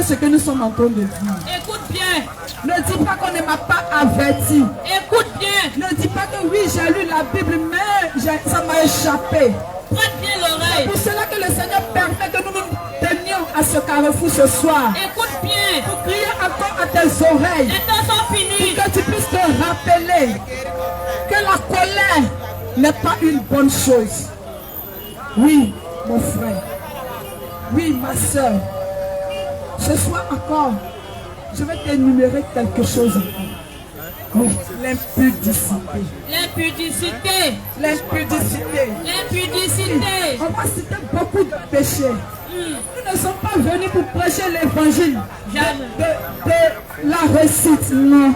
bien ce que nous sommes en train de dire. Écoute bien. Ne dis pas qu'on ne m'a pas averti. Écoute bien. Ne dis pas que oui, j'ai lu la Bible, mais ça m'a échappé. Prête bien l'oreille. C'est pour cela que le Seigneur permet que nous nous tenions à ce carrefour ce soir. Écoute bien. Pour crier encore à tes oreilles. Les temps sont finis. Pour que tu puisses te rappeler que la colère n'est pas une bonne chose. Oui, mon frère. Oui, ma soeur. Ce soir encore, je vais t'énumérer quelque chose encore. Oui, l'impudicité. L'impudicité. L'impudicité. L'impudicité. On va citer beaucoup de péchés. Nous ne sommes pas venus pour prêcher l'évangile de la réussite, non.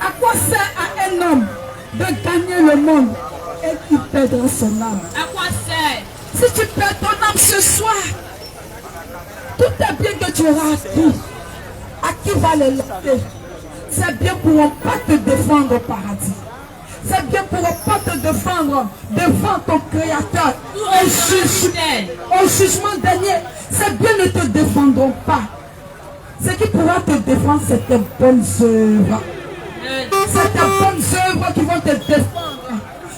À quoi sert à un homme de gagner le monde et qu'il perdra son âme? À quoi sert? Si tu perds ton âme ce soir, tout est bien que tu auras acquis. À qui va les laisser? C'est bien pour ne pas te défendre au paradis. C'est bien pour ne pas te défendre devant ton Créateur. Au jugement dernier, c'est bien ne te défendront pas. Ce qui pourra te défendre, c'est tes bonnes œuvres. C'est tes bonnes œuvres qui vont te défendre.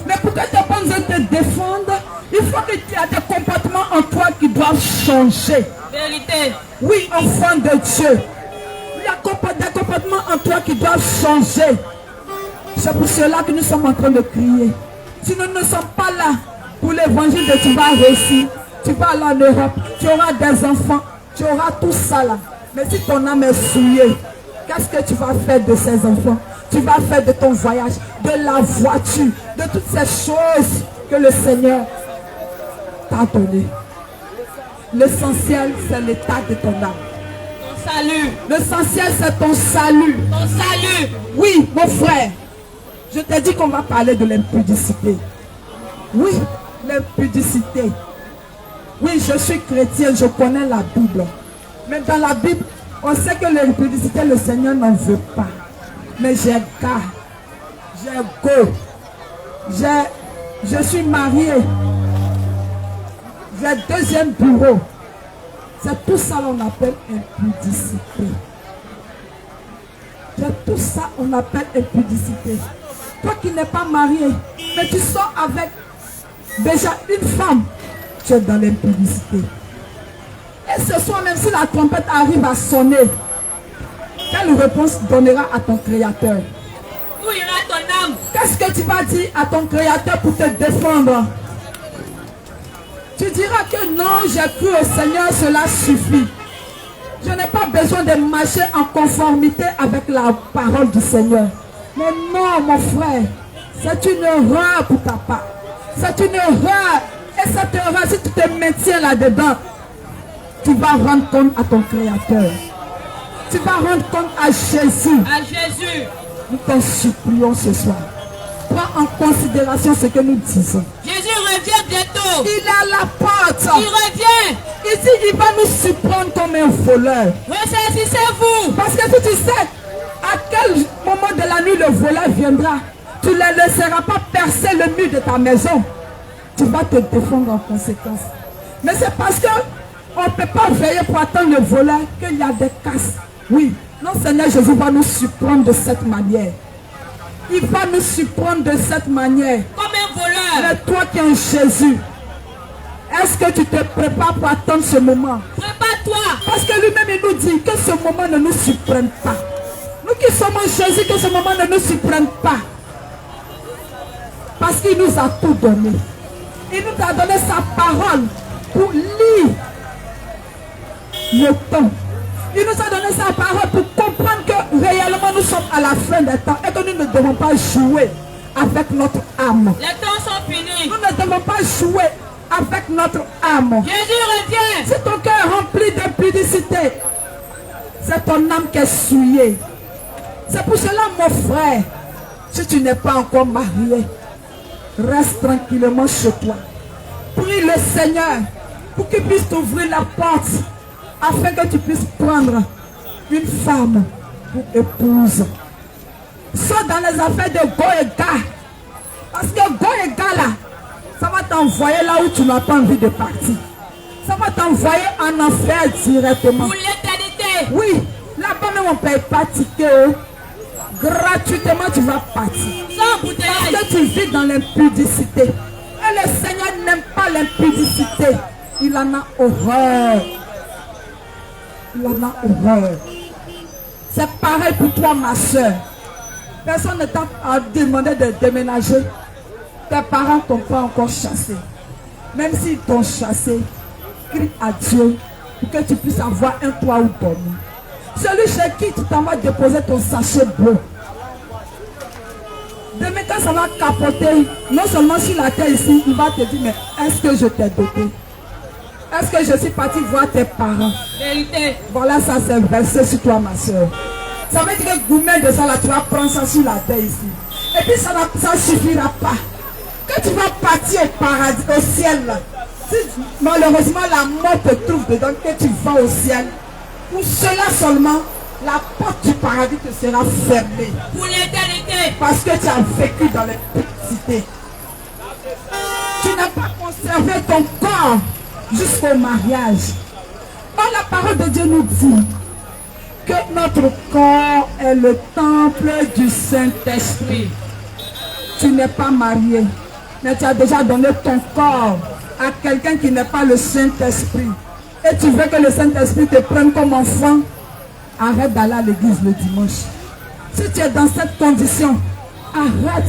Mais pour que tes bonnes œuvres te défendent, il faut que tu aies des comportements en toi qui doivent changer. Vérité. Oui, enfant de Dieu. Il y a des comportements en toi qui doivent changer. C'est pour cela que nous sommes en train de crier. Si nous ne sommes pas là pour l'évangile de tu vas réussir, tu vas aller en Europe, tu auras des enfants, tu auras tout ça là. Mais si ton âme est souillée, qu'est-ce que tu vas faire de ces enfants? Tu vas faire de ton voyage, de la voiture, de toutes ces choses que le Seigneur t'a donné. L'essentiel, c'est l'état de ton âme. Ton salut. L'essentiel, c'est ton salut. Ton salut. Oui, mon frère. Je t'ai dit qu'on va parler de l'impudicité. Oui, l'impudicité. Oui, je suis chrétien, je connais la Bible. Mais dans la Bible, on sait que l'impudicité, le Seigneur n'en veut pas. Mais j'ai garde. J'ai go. Je suis marié. J'ai deuxième bureau. C'est tout ça qu'on appelle impudicité. C'est tout ça qu'on appelle impudicité. Toi qui n'es pas marié, mais tu sors avec déjà une femme, tu es dans l'impudicité. Et ce soir, même si la trompette arrive à sonner, quelle réponse donnera à ton Créateur? Où ira ton âme? Qu'est-ce que tu vas dire à ton Créateur pour te défendre? Tu diras que non, j'ai cru au Seigneur, cela suffit. Je n'ai pas besoin de marcher en conformité avec la parole du Seigneur. Mais non, mon frère, c'est une erreur pour ta part. C'est une erreur. Et cette erreur, si tu te maintiens là-dedans, tu vas rendre compte à ton Créateur. Tu vas rendre compte à Jésus. À Jésus. Nous t'en supplions ce soir. Prends en considération ce que nous disons. Jésus revient bientôt. Il est à la porte. Il revient. Ici, il va nous surprendre comme un voleur. Ressaisissez-vous. Parce que si tu sais à quel moment de la nuit le voleur viendra, tu ne le laisseras pas percer le mur de ta maison. Tu vas te défendre en conséquence. Mais c'est parce qu'on ne peut pas veiller pour attendre le voleur qu'il y a des casses. Oui, notre Seigneur Jésus va nous surprendre de cette manière. Il va nous surprendre de cette manière. Comme un voleur. Mais toi qui es en Jésus, est-ce que tu te prépares pour attendre ce moment? Prépare-toi. Parce que lui-même il nous dit que ce moment ne nous surprenne pas. Nous qui sommes en Jésus, que ce moment ne nous surprenne pas. Parce qu'il nous a tout donné. Il nous a donné sa parole pour lire le temps. Il nous a donné sa parole pour comprendre que réellement nous sommes à la fin des temps et que nous ne devons pas jouer avec notre âme. Les temps sont finis. Nous ne devons pas jouer avec notre âme. Jésus revient. Si ton cœur est rempli d'impudicité, c'est ton âme qui est souillée. C'est pour cela, mon frère, si tu n'es pas encore marié, reste tranquillement chez toi. Prie le Seigneur pour qu'il puisse t'ouvrir la porte afin que tu puisses prendre une femme pour épouse. Sois dans les affaires de go et gars. Parce que go et gars là, ça va t'envoyer là où tu n'as pas envie de partir. Ça va t'envoyer en enfer directement. Pour l'éternité. Oui, là-bas même on ne paye pas ticket. Gratuitement tu vas partir. Sans bouteillage. Parce que tu vis dans l'impudicité. Et le Seigneur n'aime pas l'impudicité. Il en a horreur. Il en a horreur. C'est pareil pour toi, ma soeur. Personne ne t'a demandé de déménager. Tes parents t'ont pas encore chassé. Même s'ils t'ont chassé, crie à Dieu pour que tu puisses avoir un toit où dormir. Celui chez qui tu t'en vas déposer ton sachet bleu. Demain quand ça va capoter, non seulement sur la terre ici, il va te dire, mais est-ce que je t'ai doté? Est-ce que je suis parti voir tes parents? Vérité. Voilà, ça c'est versé sur toi, ma soeur. Ça veut dire que gourmet de ça là, tu vas prendre ça sur la terre ici. Et puis ça ne suffira pas. Quand tu vas partir au paradis, au ciel là, si malheureusement la mort te trouve dedans, que tu vas au ciel, pour cela seulement, la porte du paradis te sera fermée. Pour l'éternité. Parce que tu as vécu dans l'impudicité. Tu n'as pas conservé ton corps jusqu'au mariage. Or, la parole de Dieu nous dit que notre corps est le temple du Saint-Esprit. Tu n'es pas marié, mais tu as déjà donné ton corps à quelqu'un qui n'est pas le Saint-Esprit. Et tu veux que le Saint-Esprit te prenne comme enfant. Arrête d'aller à l'église le dimanche. Si tu es dans cette condition, arrête.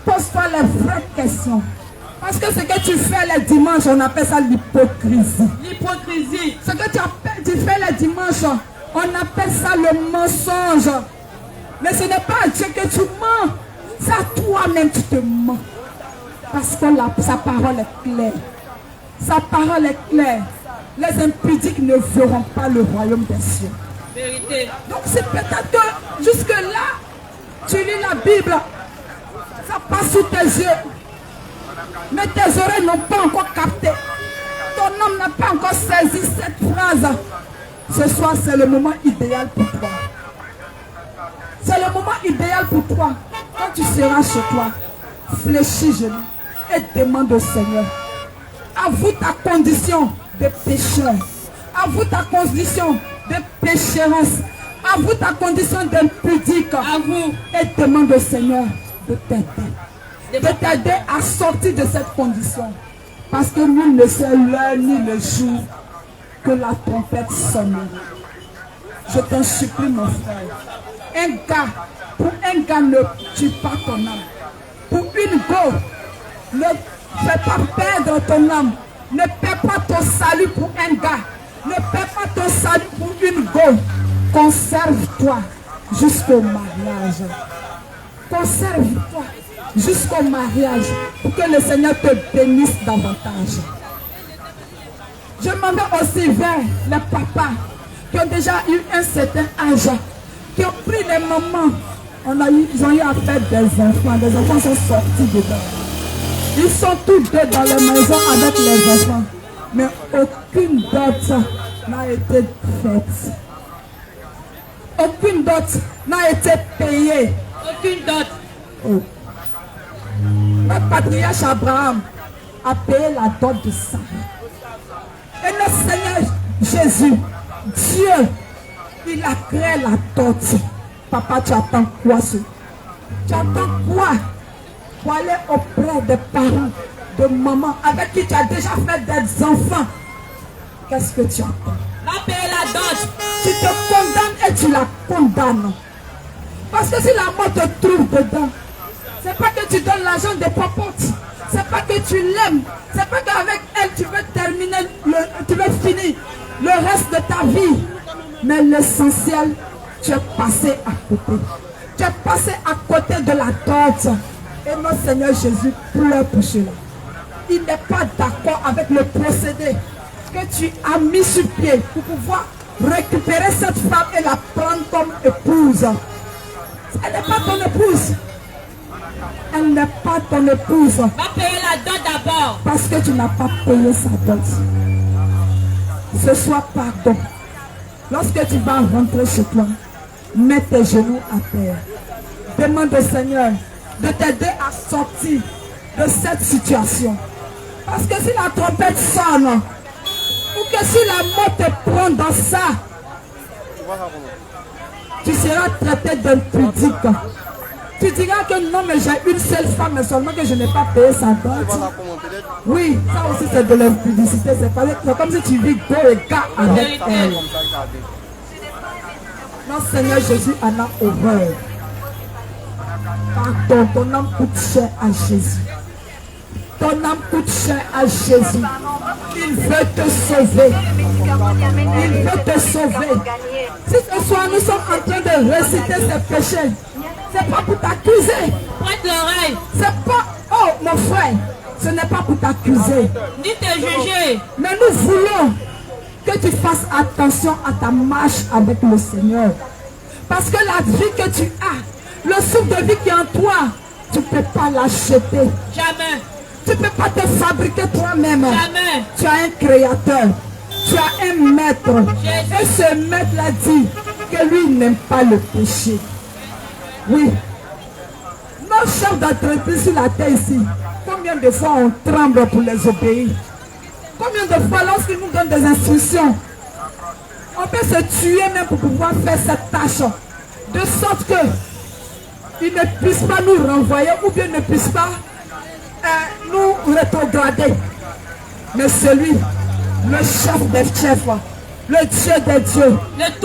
Pose-toi les vraies questions. Parce que ce que tu fais les dimanches, on appelle ça l'hypocrisie. L'hypocrisie. Ce que tu fais les dimanches, on appelle ça le mensonge. Mais ce n'est pas à Dieu que tu mens. C'est à toi-même que tu te mens. Parce que sa parole est claire. Sa parole est claire. Les impudiques ne verront pas le royaume des cieux. Vérité. Donc c'est peut-être que jusque-là, tu lis la Bible, ça passe sous tes yeux. Mais tes oreilles n'ont pas encore capté. Ton âme n'a pas encore saisi cette phrase. Ce soir, c'est le moment idéal pour toi. C'est le moment idéal pour toi. Quand tu seras chez toi, fléchis genoux et demande au Seigneur. Avoue ta condition de pécheur. Avoue ta condition de pécheresse. Avoue ta condition d'impudique. Avoue. Et demande au Seigneur de t'aider. De t'aider à sortir de cette condition. Parce que nul ne sait l'heure ni le jour que la trompette sonne. Je t'en supplie, mon frère. Pour un gars ne tue pas ton âme. Pour une go, ne fais pas perdre ton âme. Ne perds pas ton salut pour un gars. Ne perds pas ton salut pour une go. Conserve-toi jusqu'au mariage. Conserve-toi jusqu'au mariage pour que le Seigneur te bénisse davantage. Je m'en vais aussi vers les papas qui ont déjà eu un certain âge, qui ont pris les mamans. Ils ont eu à faire des enfants. Les enfants sont sortis dedans. Ils sont tous deux dans les maisons avec les enfants. Mais aucune dot n'a été faite. Aucune dot n'a été payée. Aucune dot. Oh. Le patriarche Abraham a payé la dot de Sarah. Et le Seigneur Jésus, Dieu, il a créé la dot. Papa, tu attends quoi? Tu attends quoi pour aller auprès des parents, de maman, avec qui tu as déjà fait des enfants? Qu'est-ce que tu attends? Va payer la dot. Tu te condamnes et tu la condamnes. Parce que si la mort te trouve dedans, c'est pas que tu donnes l'argent de popote. C'est pas que tu l'aimes. C'est pas qu'avec elle tu veux terminer, tu veux finir le reste de ta vie. Mais l'essentiel, tu es passé à côté. Tu es passé à côté de la dot. Et notre Seigneur Jésus pleure pour cela. Il n'est pas d'accord avec le procédé que tu as mis sur pied pour pouvoir récupérer cette femme et la prendre comme épouse. Elle n'est pas ton épouse. Elle n'est pas ton épouse. Va payer la dot d'abord. Parce que tu n'as pas payé sa dot. Ce soir, pardon. Lorsque tu vas rentrer chez toi, mets tes genoux à terre. Demande au Seigneur de t'aider à sortir de cette situation. Parce que si la trompette sonne, ou que si la mort te prend dans ça, Tu seras traité d'impudique. Tu diras que non, mais j'ai une seule femme, mais seulement que je n'ai pas payé sa dot. Oui, ça aussi c'est de l'impudicité. C'est comme si tu vis go et gars avec elle. Non, Seigneur Jésus en a horreur. Pardon, ton âme coûte cher à Jésus. Ton âme coûte cher à Jésus. Il veut te sauver. Il veut te sauver. Si ce soir nous sommes en train de réciter ces péchés, c'est pas pour t'accuser. Prête l'oreille. C'est pas, oh mon frère, ce n'est pas pour t'accuser. Ni te juger. Mais nous voulons que tu fasses attention à ta marche avec le Seigneur. Parce que la vie que tu as, le souffle de vie qui est en toi, tu ne peux pas l'acheter. Jamais. Tu ne peux pas te fabriquer toi-même. Jamais. Tu as un créateur. Tu as un maître. Jésus. Et ce maître-là dit que lui n'aime pas le péché. Oui. Nos chefs d'entreprise sur la terre ici, combien de fois on tremble pour les obéir? Combien de fois lorsqu'ils nous donnent des instructions, on peut se tuer même pour pouvoir faire cette tâche. De sorte que ils ne puissent pas nous renvoyer ou bien ne puissent pas nous rétrograder. Mais celui, le chef des chefs, le Dieu des dieux, le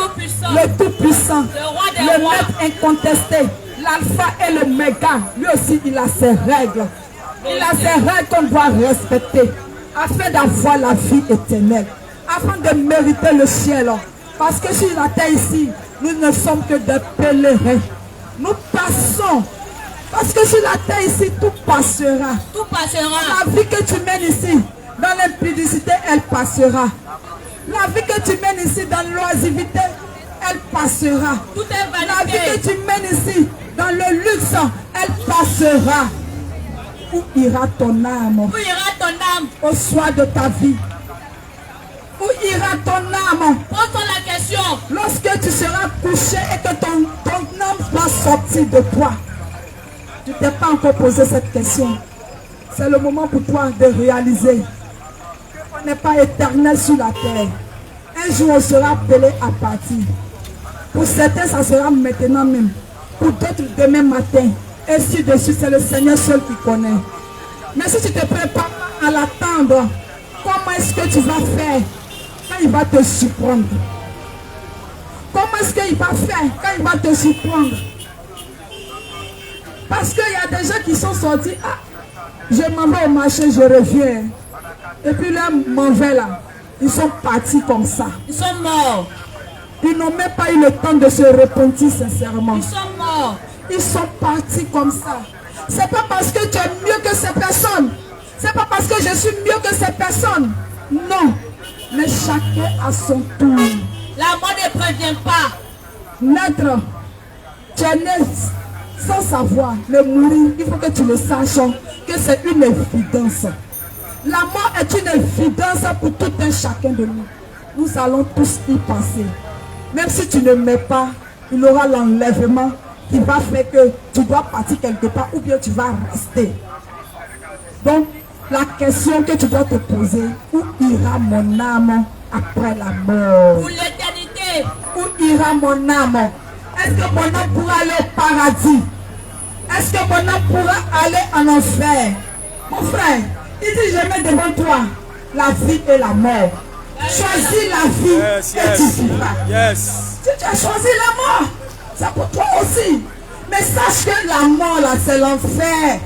Tout-Puissant, le roi des le rois, maître incontesté, l'alpha et le méga, lui aussi il a ses règles. Il a ses règles qu'on doit respecter afin d'avoir la vie éternelle, afin de mériter le ciel. Parce que sur la terre ici, nous ne sommes que des pèlerins. Nous passons. Parce que sur la terre ici, tout passera. tout passera. La vie que tu mènes ici, dans l'impudicité, elle passera. La vie que tu mènes ici, dans l'oisivité, elle passera. Tout est La vie vanité. que tu mènes ici, dans le luxe, elle passera. Où ira ton âme Où ira ton âme? au soir de ta vie? Où ira ton âme Pose-toi la question. lorsque tu seras couché et que ton âme va sortir de toi? Tu ne t'es pas encore posé cette question. C'est le moment pour toi de réaliser qu'on n'est pas éternel sur la terre. Un jour, on sera appelé à partir. Pour certains, ça sera maintenant même. Pour d'autres, demain matin. Et ainsi de suite, c'est le Seigneur seul qui connaît. Mais si tu te prépares à l'attendre, comment est-ce que tu vas faire quand il va te surprendre? Comment est-ce qu'il va faire quand il va te surprendre? Parce qu'il y a des gens qui sont sortis, ah, je m'en vais au marché, je reviens. Et puis là, m'en vais là. Ils sont partis comme ça. Ils sont morts. Ils n'ont même pas eu le temps de se repentir sincèrement. Ils sont morts. Ils sont partis comme ça. C'est pas parce que tu es mieux que ces personnes. C'est pas parce que je suis mieux que ces personnes. Non. Mais chacun a son tour. La mort ne prévient pas. Naître, tu es né sans savoir. Le mourir, il faut que tu le saches que c'est une évidence. La mort est une évidence pour tout un chacun de nous. Nous allons tous y passer. Même si tu ne mets pas, il y aura l'enlèvement qui va faire que tu dois partir quelque part ou bien tu vas rester. Donc, la question que tu dois te poser, où ira mon âme après la mort? Pour l'éternité. Où ira mon âme? Est-ce que mon âme pourra aller au paradis? Est-ce que mon âme pourra aller en enfer? Mon frère, il dit, je mets devant toi la vie et la mort. Choisis la vie et tu vivras. Si tu as choisi la mort, c'est pour toi aussi. Mais sache que la mort là, c'est l'enfer.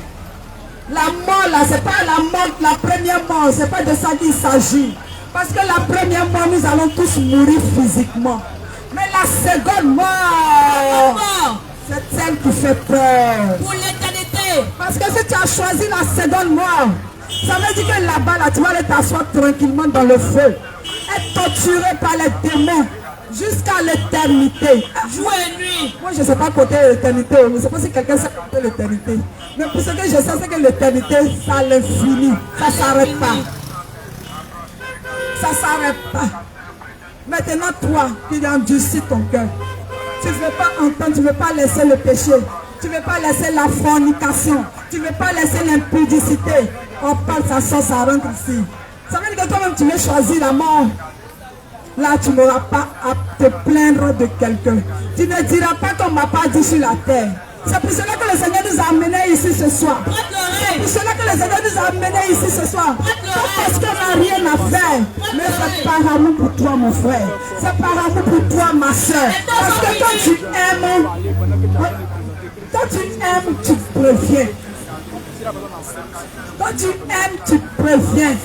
La mort là, c'est pas la mort, la première mort, c'est pas de ça qu'il s'agit. Parce que la première mort, nous allons tous mourir physiquement. Mais la seconde mort, c'est celle qui fait peur. Pour l'éternité. Parce que si tu as choisi la seconde mort, ça veut dire que là-bas, là, tu vas aller t'asseoir tranquillement dans le feu. Être torturé par les démons jusqu'à l'éternité. Jour et nuit. Moi, je ne sais pas côté l'éternité. Je ne sais pas si quelqu'un sait côté l'éternité. Mais pour ce que je sais, c'est que l'éternité, ça à l'infini. Ça ne s'arrête pas. Ça ne s'arrête pas. Maintenant, toi, qui endurcis ton cœur, tu ne veux pas entendre, tu ne veux pas laisser le péché. Tu ne veux pas laisser la fornication. Tu ne veux pas laisser l'impudicité. On parle, ça sort, ça rentre ici. Ça veut dire que toi-même, tu veux choisir la mort. Là, tu n'auras pas à te plaindre de quelqu'un. Tu ne diras pas qu'on ne m'a pas dit sur la terre. C'est pour cela que le Seigneur nous a amenés ici ce soir. C'est pour cela que le Seigneur nous a amenés ici ce soir. Pas parce qu'on n'a rien à faire. Mais c'est par amour pour toi, mon frère. C'est par amour pour toi, ma soeur. Parce que quand tu aimes, tu préviens. Quand tu aimes, tu préviens.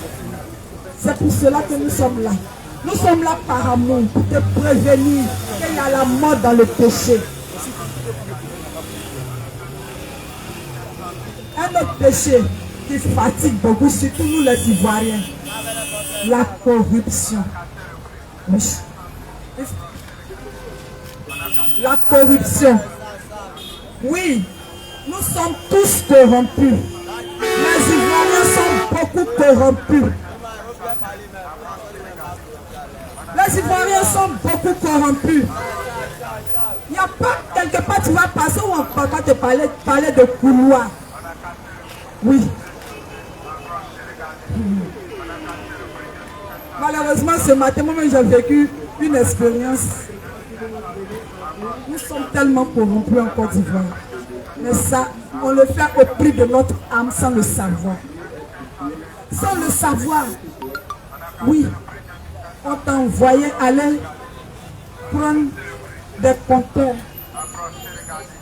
C'est pour cela que nous sommes là. Nous sommes là par amour, pour te prévenir qu'il y a la mort dans le péché. Un autre péché qui fatigue beaucoup, surtout nous les Ivoiriens, la corruption. Oui. La corruption. Oui, nous sommes tous corrompus. Les Ivoiriens sont beaucoup corrompus. Les Ivoiriens sont beaucoup corrompus. Il n'y a pas quelque part tu vas passer où on va te parler de couloir. Oui. Malheureusement, ce matin, moi-même, j'ai vécu une expérience. Nous sommes tellement corrompus en Côte d'Ivoire. Mais ça, on le fait au prix de notre âme sans le savoir. Sans le savoir. Oui. On t'envoyait aller prendre des compteurs.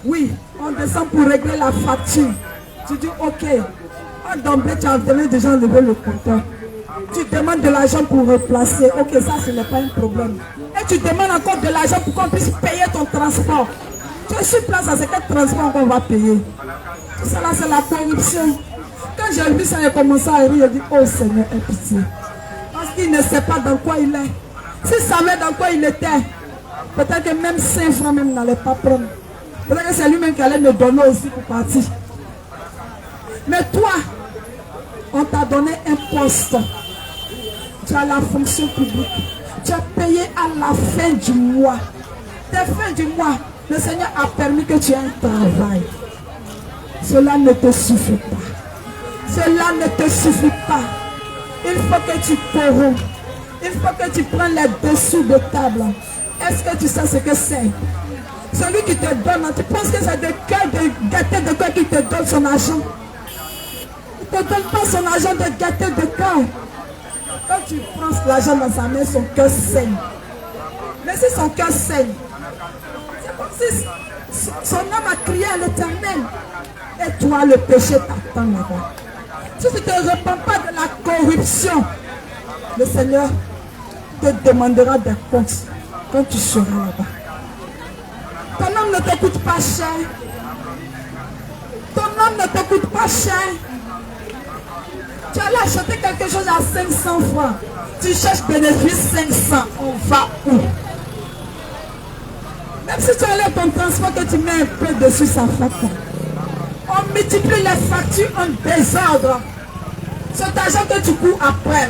Oui, on descend pour régler la facture. Tu dis ok. D'emblée, tu as déjà enlevé le compteur. Tu demandes de l'argent pour replacer. Ok, ça ce n'est pas un problème. Et tu demandes encore de l'argent pour qu'on puisse payer ton transport. Tu es sur place à ce quel transport qu'on va payer. Tout ça là, c'est la corruption. Quand j'ai vu ça, j'ai commencé à rire. J'ai dit, oh Seigneur, aie pitié. Parce qu'il ne sait pas dans quoi il est. S'il savait dans quoi il était, peut-être que même 5 francs même n'allait pas prendre. Peut-être que c'est lui-même qui allait me donner aussi pour partir. Mais toi, on t'a donné un poste. Tu as la fonction publique. Tu as payé à la fin du mois. La fin du mois, le Seigneur a permis que tu aies un travail. Cela ne te suffit pas. Cela ne te suffit pas. Il faut que tu corromps. Il faut que tu prennes les dessous de table. Est-ce que tu sais ce que c'est? Celui qui te donne, tu penses que c'est de cœur de gâter de cœur qui te donne son argent? Il ne te donne pas son argent de gâter de cœur. Quand tu prends l'argent dans sa main, son cœur saigne. Mais si son cœur saigne, c'est comme si son âme a crié à l'Éternel. Et toi, le péché t'attend là-bas. Si tu ne te repens pas de la corruption, le Seigneur te demandera des comptes quand tu seras là-bas. Ton âme ne te coûte pas cher. Ton âme ne te coûte pas cher. Tu allais acheter quelque chose à 500 francs. Tu cherches bénéfice 500. On va où? Même si tu enlèves ton transport que tu mets un peu dessus, ça fait quoi? On multiplie les factures en désordre. Cet argent que tu cours après,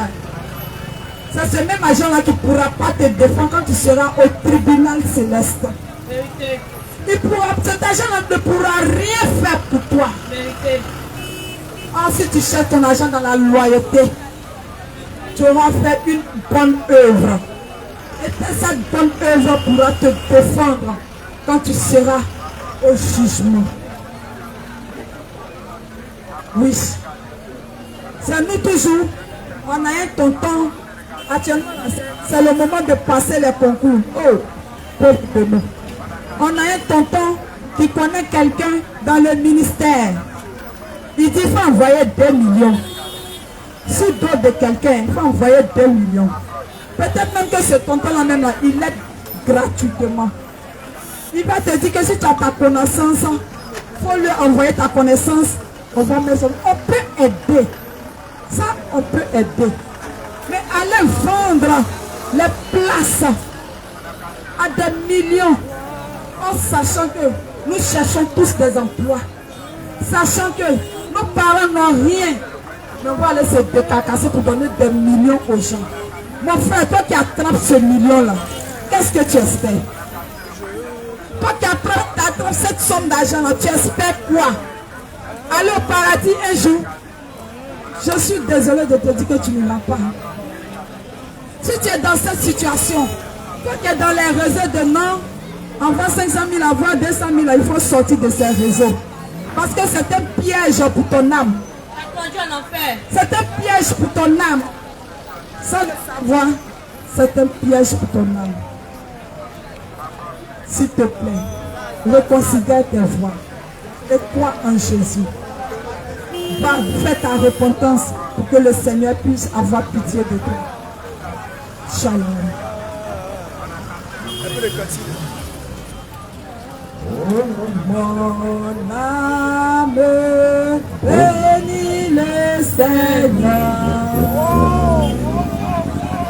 c'est ce même argent-là qui ne pourra pas te défendre quand tu seras au tribunal céleste. Cet argent-là ne pourra rien faire pour toi. Si tu cherches ton argent dans la loyauté, tu auras fait une bonne œuvre. Et cette bonne œuvre pourra te défendre quand tu seras au jugement. Oui. C'est nous toujours. On a un tonton. Actuellement, c'est le moment de passer les concours. Oh, pauvre de nous. On a un tonton qui connaît quelqu'un dans le ministère. Il dit qu'il faut envoyer 2 millions. Sous dos de quelqu'un, il faut envoyer 2 millions. Peut-être même que ce tonton-là même là, il aide gratuitement. Il va te dire que si tu as ta connaissance, il faut lui envoyer ta connaissance. On va mettre ça. On peut aider. Ça, on peut aider. Mais aller vendre les places à des millions, en sachant que nous cherchons tous des emplois, sachant que nos parents n'ont rien, mais on va aller se décarcasser pour donner des millions aux gens. Mon frère, toi qui attrapes ce million-là, qu'est-ce que tu espères? Toi qui attrapes cette somme d'argent-là, tu espères quoi? Aller au paradis un jour? Je suis désolé de te dire que tu ne l'as pas. Si tu es dans cette situation, toi qui es dans les réseaux de non, envoie 500 000, envoie 200 000, il faut sortir de ces réseaux. Parce que c'est un piège pour ton âme. C'est un piège pour ton âme. Sans le savoir, c'est un piège pour ton âme. S'il te plaît, reconsidère tes voies et crois en Jésus. Va, fais ta repentance pour que le Seigneur puisse avoir pitié de toi. Shalom. Oh, mon âme, bénis le Seigneur.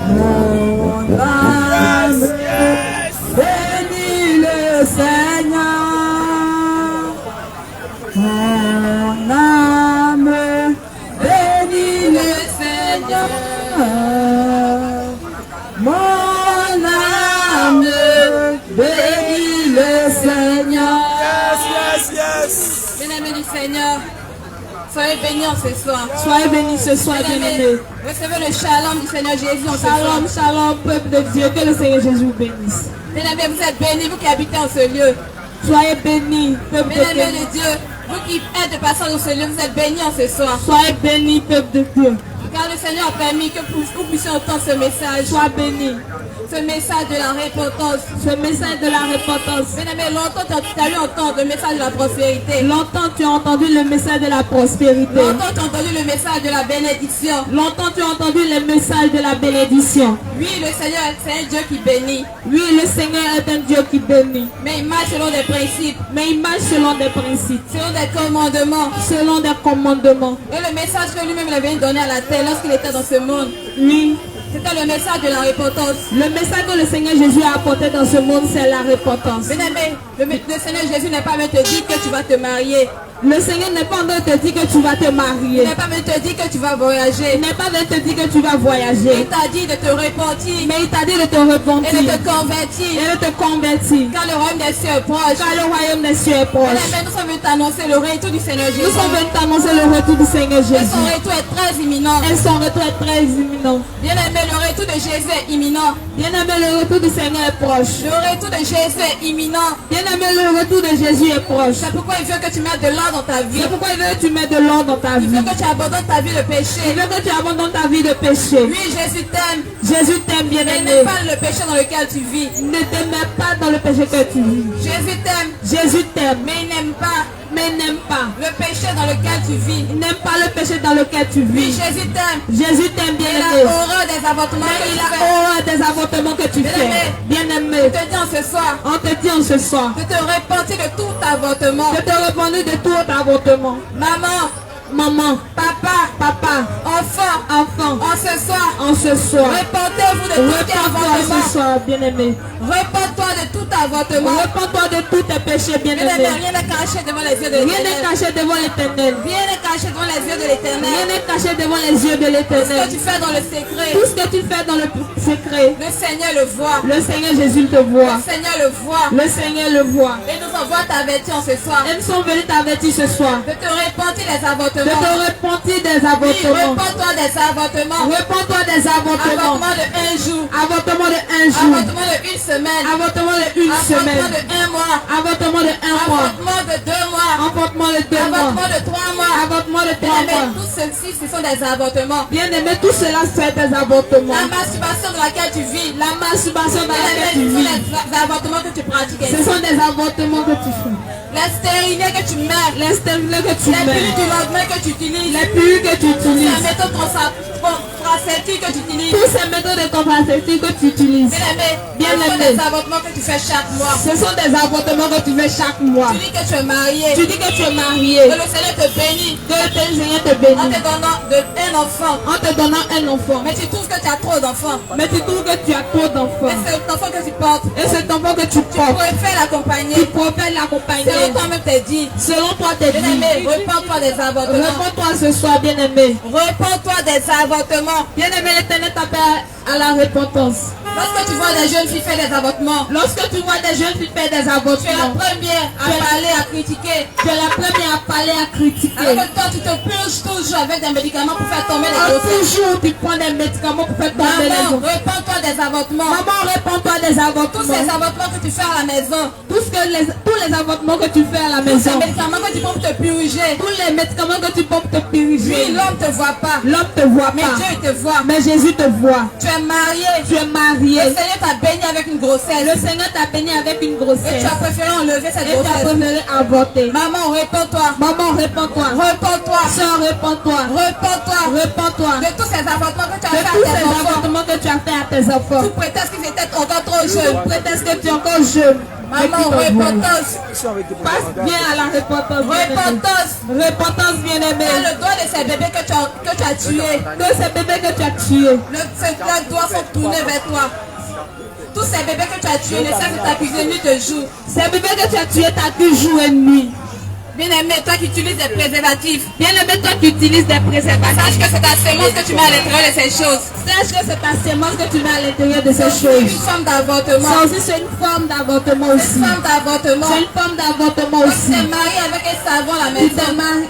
Mon âme, bénis le Seigneur. Mon âme, bénis le Seigneur. Mon âme, bénis le Seigneur. Bien-aimés du Seigneur, soyez bénis en ce soir. Soyez bénis ce soir, bien-aimés. Recevez le shalom du Seigneur Jésus en ce soir. Shalom, shalom, peuple de Dieu, que le Seigneur Jésus vous bénisse. Bien-aimés, vous êtes bénis, vous qui habitez en ce lieu. Soyez bénis, peuple de Bien-aimés Dieu. de Dieu, vous qui êtes de passage dans ce lieu, vous êtes bénis en ce soir. Soyez bénis, peuple de Dieu. Car le Seigneur a permis que nous puissions entendre ce message. Sois béni. Ce message de la repentance. Ce message de la repentance. Bien-aimés, longtemps tu as eu entendre le message de la prospérité. Longtemps tu as entendu le message de la prospérité. Longtemps tu as entendu le message de la bénédiction. Longtemps tu as entendu le message de la bénédiction. Oui, le Seigneur, c'est un Dieu qui bénit. Oui, le Seigneur est un Dieu qui bénit. Mais il marche selon des principes. Mais il marche selon des principes. Selon des commandements. Selon des commandements. Et le message que lui-même avait donné à la terre lorsqu'il était dans ce monde. Oui. C'était le message de la repentance. Le message que le Seigneur Jésus a apporté dans ce monde, c'est la repentance. Bien-aimé, le Seigneur Jésus n'est pas venu te dire que tu vas te marier. Le Seigneur n'est pas en train de te dire que tu vas te marier. Il n'est pas venu te dire que tu vas voyager. Il n'est pas venu te dire que tu vas voyager. Il t'a dit de te repentir. Mais il t'a dit de te repentir. Et de te convertir. Et de te convertir. Car le royaume des cieux est proche. Car le royaume des cieux est proche. Bien-aimé, nous sommes venus t'annoncer le retour du Seigneur Jésus. Nous sommes venus t'annoncer le retour du Seigneur Et Jésus. son retour est très imminent. Et son retour est très imminent. Bien-aimé, le retour de Jésus est imminent. Bien-aimé, le retour du Seigneur est proche. Le retour de Jésus est imminent. Bien-aimé, le retour de Jésus est proche. C'est pourquoi il veut que tu mettes de l'ordre dans ta vie. C'est pourquoi il veut que tu mettes de l'ordre dans ta Il vie. veut que tu abandonnes ta vie de péché. Il veut que tu abandonnes ta vie de péché. Oui, Jésus t'aime. Jésus t'aime, Mais bien-aimé. n'aime pas le péché dans lequel tu vis. Ne te mets pas dans le péché que tu vis. Jésus t'aime. Jésus t'aime, Mais il n'aime pas mais n'aime pas. le péché dans lequel tu vis. Il n'aime pas le péché dans lequel tu Oui, vis. Jésus t'aime. Jésus t'aime, Il a bien-aimé. horreur des avortements Mais que il tu a fais. horreur des avortements que tu fais. Bien-aimé, Je te dis en ce soir on te dit en ce soir de te repentir de tout avortement. de te repentir de tout avortement. Maman, Maman, papa, papa, enfant, enfant, en ce soir, en ce soir, repentez-vous de tout repends-toi avortement. ce soir, bien-aimé. Repends-toi de tout avortement. Repends-toi de tous tes péchés, Bien-aimé, bien-aimé. rien n'est caché devant les yeux de Rien n'est l'Éternel. caché devant l'Éternel. Rien n'est caché devant les yeux de Rien l'Éternel. n'est caché devant les yeux de Ce l'Éternel. que tu fais dans le secret, Tout ce que tu fais dans le secret, le Seigneur le voit. le Seigneur Jésus te voit. Le Seigneur le voit. Le Seigneur le voit. Et nous envoie t'avertir en ce soir Ils sont venus t'avertir ce soir de te repentir des de avortements. te repentir des Oui, avortements. repends-toi des avortements. Repends-toi des avortements. Avortement de 1 jour. Avortement de 1 jour. Avortement de 1 semaine. Avortement de 1 Avortement semaine. de 1 mois. Avortement de 1 mois. Avortement de 2 mois. Avortement de 2 mois. Avortement de 3 mois. Avortement de 3 Bien-aimé, mois. tout ceci, ce sont des avortements. Bien aimé, tout cela c'est des avortements. La masturbation dans laquelle tu vis. La masturbation dans laquelle tu Bien-aimé, vis. ce sont des avortements que tu pratiques. Ce sont des avortements que tu fais. Les stérilet que tu mets. Les stérilés que tu Les pilules mets. du lendemain que tu utilises. Les pilules que tu La utilises. méthode contraceptive que tu utilises. Tous ces méthodes de contraception que tu utilises. Bien Bien aimé, aimé. des avortements que tu fais chaque mois. Ce sont des avortements que tu fais chaque mois. Tu dis que tu es marié. Tu dis que tu es marié. Que le Seigneur te bénit. Que le Seigneur te En bénit. te donnant un enfant. En te donnant un enfant. Mais tu trouves que tu as trop d'enfants. Mais tu trouves que tu as trop d'enfants. Et cet enfant que tu portes, Et cet enfant que tu tu portes, préfères tu l'accompagner. préfères l'accompagner. Selon toi-même t'es dit. Selon toi, tes Bien aimé, dit. repends-toi des avortements. Réponds-toi ce soir, bien-aimé. Repends-toi des avortements. Bien-aimé, l'Éternel t'appelle à la repentance. Lorsque tu vois des jeunes filles faire des avortements, Lorsque tu vois des jeunes filles faire des tu es la avortements, première à parler, à critiquer. tu es la première à parler, à critiquer. Alors que toi, tu te purges toujours avec des médicaments pour faire tomber les grossesses. Toujours, tu prends des médicaments pour faire tomber les Maman, grossesses. répands-toi des avortements. Maman, réponds-toi des Tous avortements. ces avortements que tu fais à la maison, Tous les avortements que tu fais à la tous ces maison. médicaments que tu prends pour te purger. Tous les médicaments que tu prends pour te Oui, purifier. l'homme ne te voit pas, L'homme te voit mais pas. Dieu te voit. Mais Jésus te voit. Tu es marié. Tu es marié. Le Seigneur t'a béni avec une grossesse. Le Seigneur t'a béni avec une Et grossesse. tu as préféré enlever cette Et tu as grossesse. préféré avorter. Maman, réponds-toi. Maman, réponds-toi. Réponds-toi. Soeur, réponds-toi. Réponds-toi. Réponds-toi. De tous ces avortements que tu as De fait tous à tes ces enfants. avortements que tu as fait à tes enfants. Sous prétexte qu'ils étaient encore trop Sous jeunes. prétexte que tu es encore jeune. Maman, repentance. Passe bien à la repentance. Repentance. Repentance, bien-aimé. Et le doigt de ces bébés que tu as tués. De ces bébés que tu as tués. Ces doigts sont tournés vers toi. Tous ces bébés que tu as tués ne cessent de t'accuser nuit de jour. Ces bébés que tu as tués t'accusent jour et nuit. Bien-aimé, toi qui utilises des préservatifs, Bien-aimé, toi qui utilises des préservatifs. sache que c'est ta sémence que tu mets à l'intérieur de ces choses. Sache que c'est ta sémence que tu mets à l'intérieur de ces C'est une choses. forme d'avortement. Ça aussi, c'est une forme d'avortement C'est aussi. une forme d'avortement. C'est une forme d'avortement Quand tu aussi. t'es marié avec un savon à la Tu te maison, maries.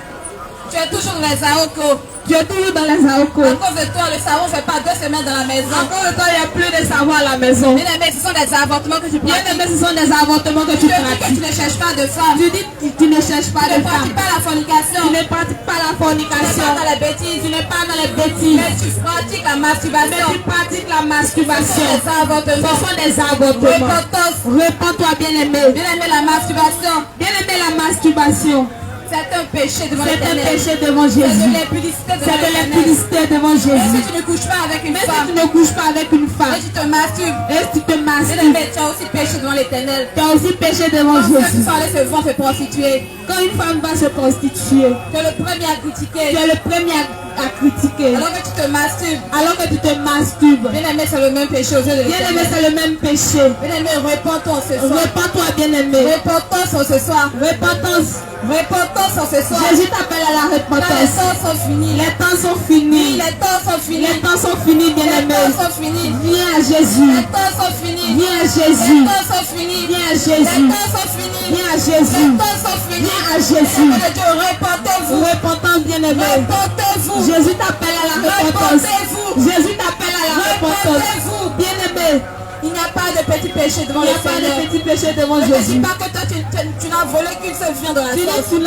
tu es toujours dans les aoko. Tu es toujours dans les À AOCO. cause de toi, le savon ne fait pas 2 semaines dans la maison. À cause de toi, il n'y a plus de savon à la maison. Bien-aimé, ce sont des avortements que tu pratiques. Bien-aimé, ce sont des avortements que Tu tu te dis que tu pratiques. ne cherches pas de femme. Tu dis que tu ne cherches pas Tu de ne femme. pratiques pas la fornication. Tu ne pratiques pas la Tu n'es fornication. pas dans les bêtises. Tu n'es pas dans les bêtises. Mais tu pratiques la Mais masturbation. tu pratiques la Ce masturbation. sont des avortements. Ce sont des avortements. Repentance. Réponds-toi, bien-aimé. Bien-aimé, la masturbation, Bien-aimé, la masturbation, c'est un péché devant c'est un l'Éternel. péché devant C'est de Jésus. l'impudicité C'est devant de l'Éternel. l'impudicité devant Et si Jésus. tu ne couches pas avec une Mais si femme, tu ne couches pas avec une femme, et tu te masturbes, et si tu te masturbes, bien-aimé, tu as aussi péché devant l'Éternel. tu as aussi péché devant Quand ceux qui Jésus. sont allés se vendre se prostituer, Quand une femme va se prostituer, tu es le premier à critiquer. tu es le premier à critiquer. Alors que tu te masturbes, Alors que tu te masturbes. bien-aimé, c'est le même péché aux yeux de Bien-aimé, l'Éternel. c'est le même péché. Bien-aimé, réponds-toi ce soir. Répands-toi, bien-aimé. Repentance en ce soir. Repentance. Repentance en ce soir. Jésus t'appelle à la Quand les repentance. temps sont finis. Les temps sont Oui, finis. les temps sont finis. Les temps sont finis, Les bien-aimé. temps sont finis. Viens à Jésus. Les temps sont finis. Viens à Les Jésus. temps sont finis. Viens à Les Jésus. temps sont finis. Viens à Les Jésus. temps sont finis. Viens à Jésus. Peuple de Dieu, repentez-vous. Repentance, bien-aimé. Repentez-vous. Jésus t'appelle à la repentance. Repentez-vous. Jésus t'appelle à la repentance. Repentez-vous. Bien-aimé, Il n'y a pas de petit péché devant il n'y le a pas Seigneur. de petit péché devant Ne te dis Jésus. pas que toi tu n'as volé qu'une seule viande dans la Tu sauce.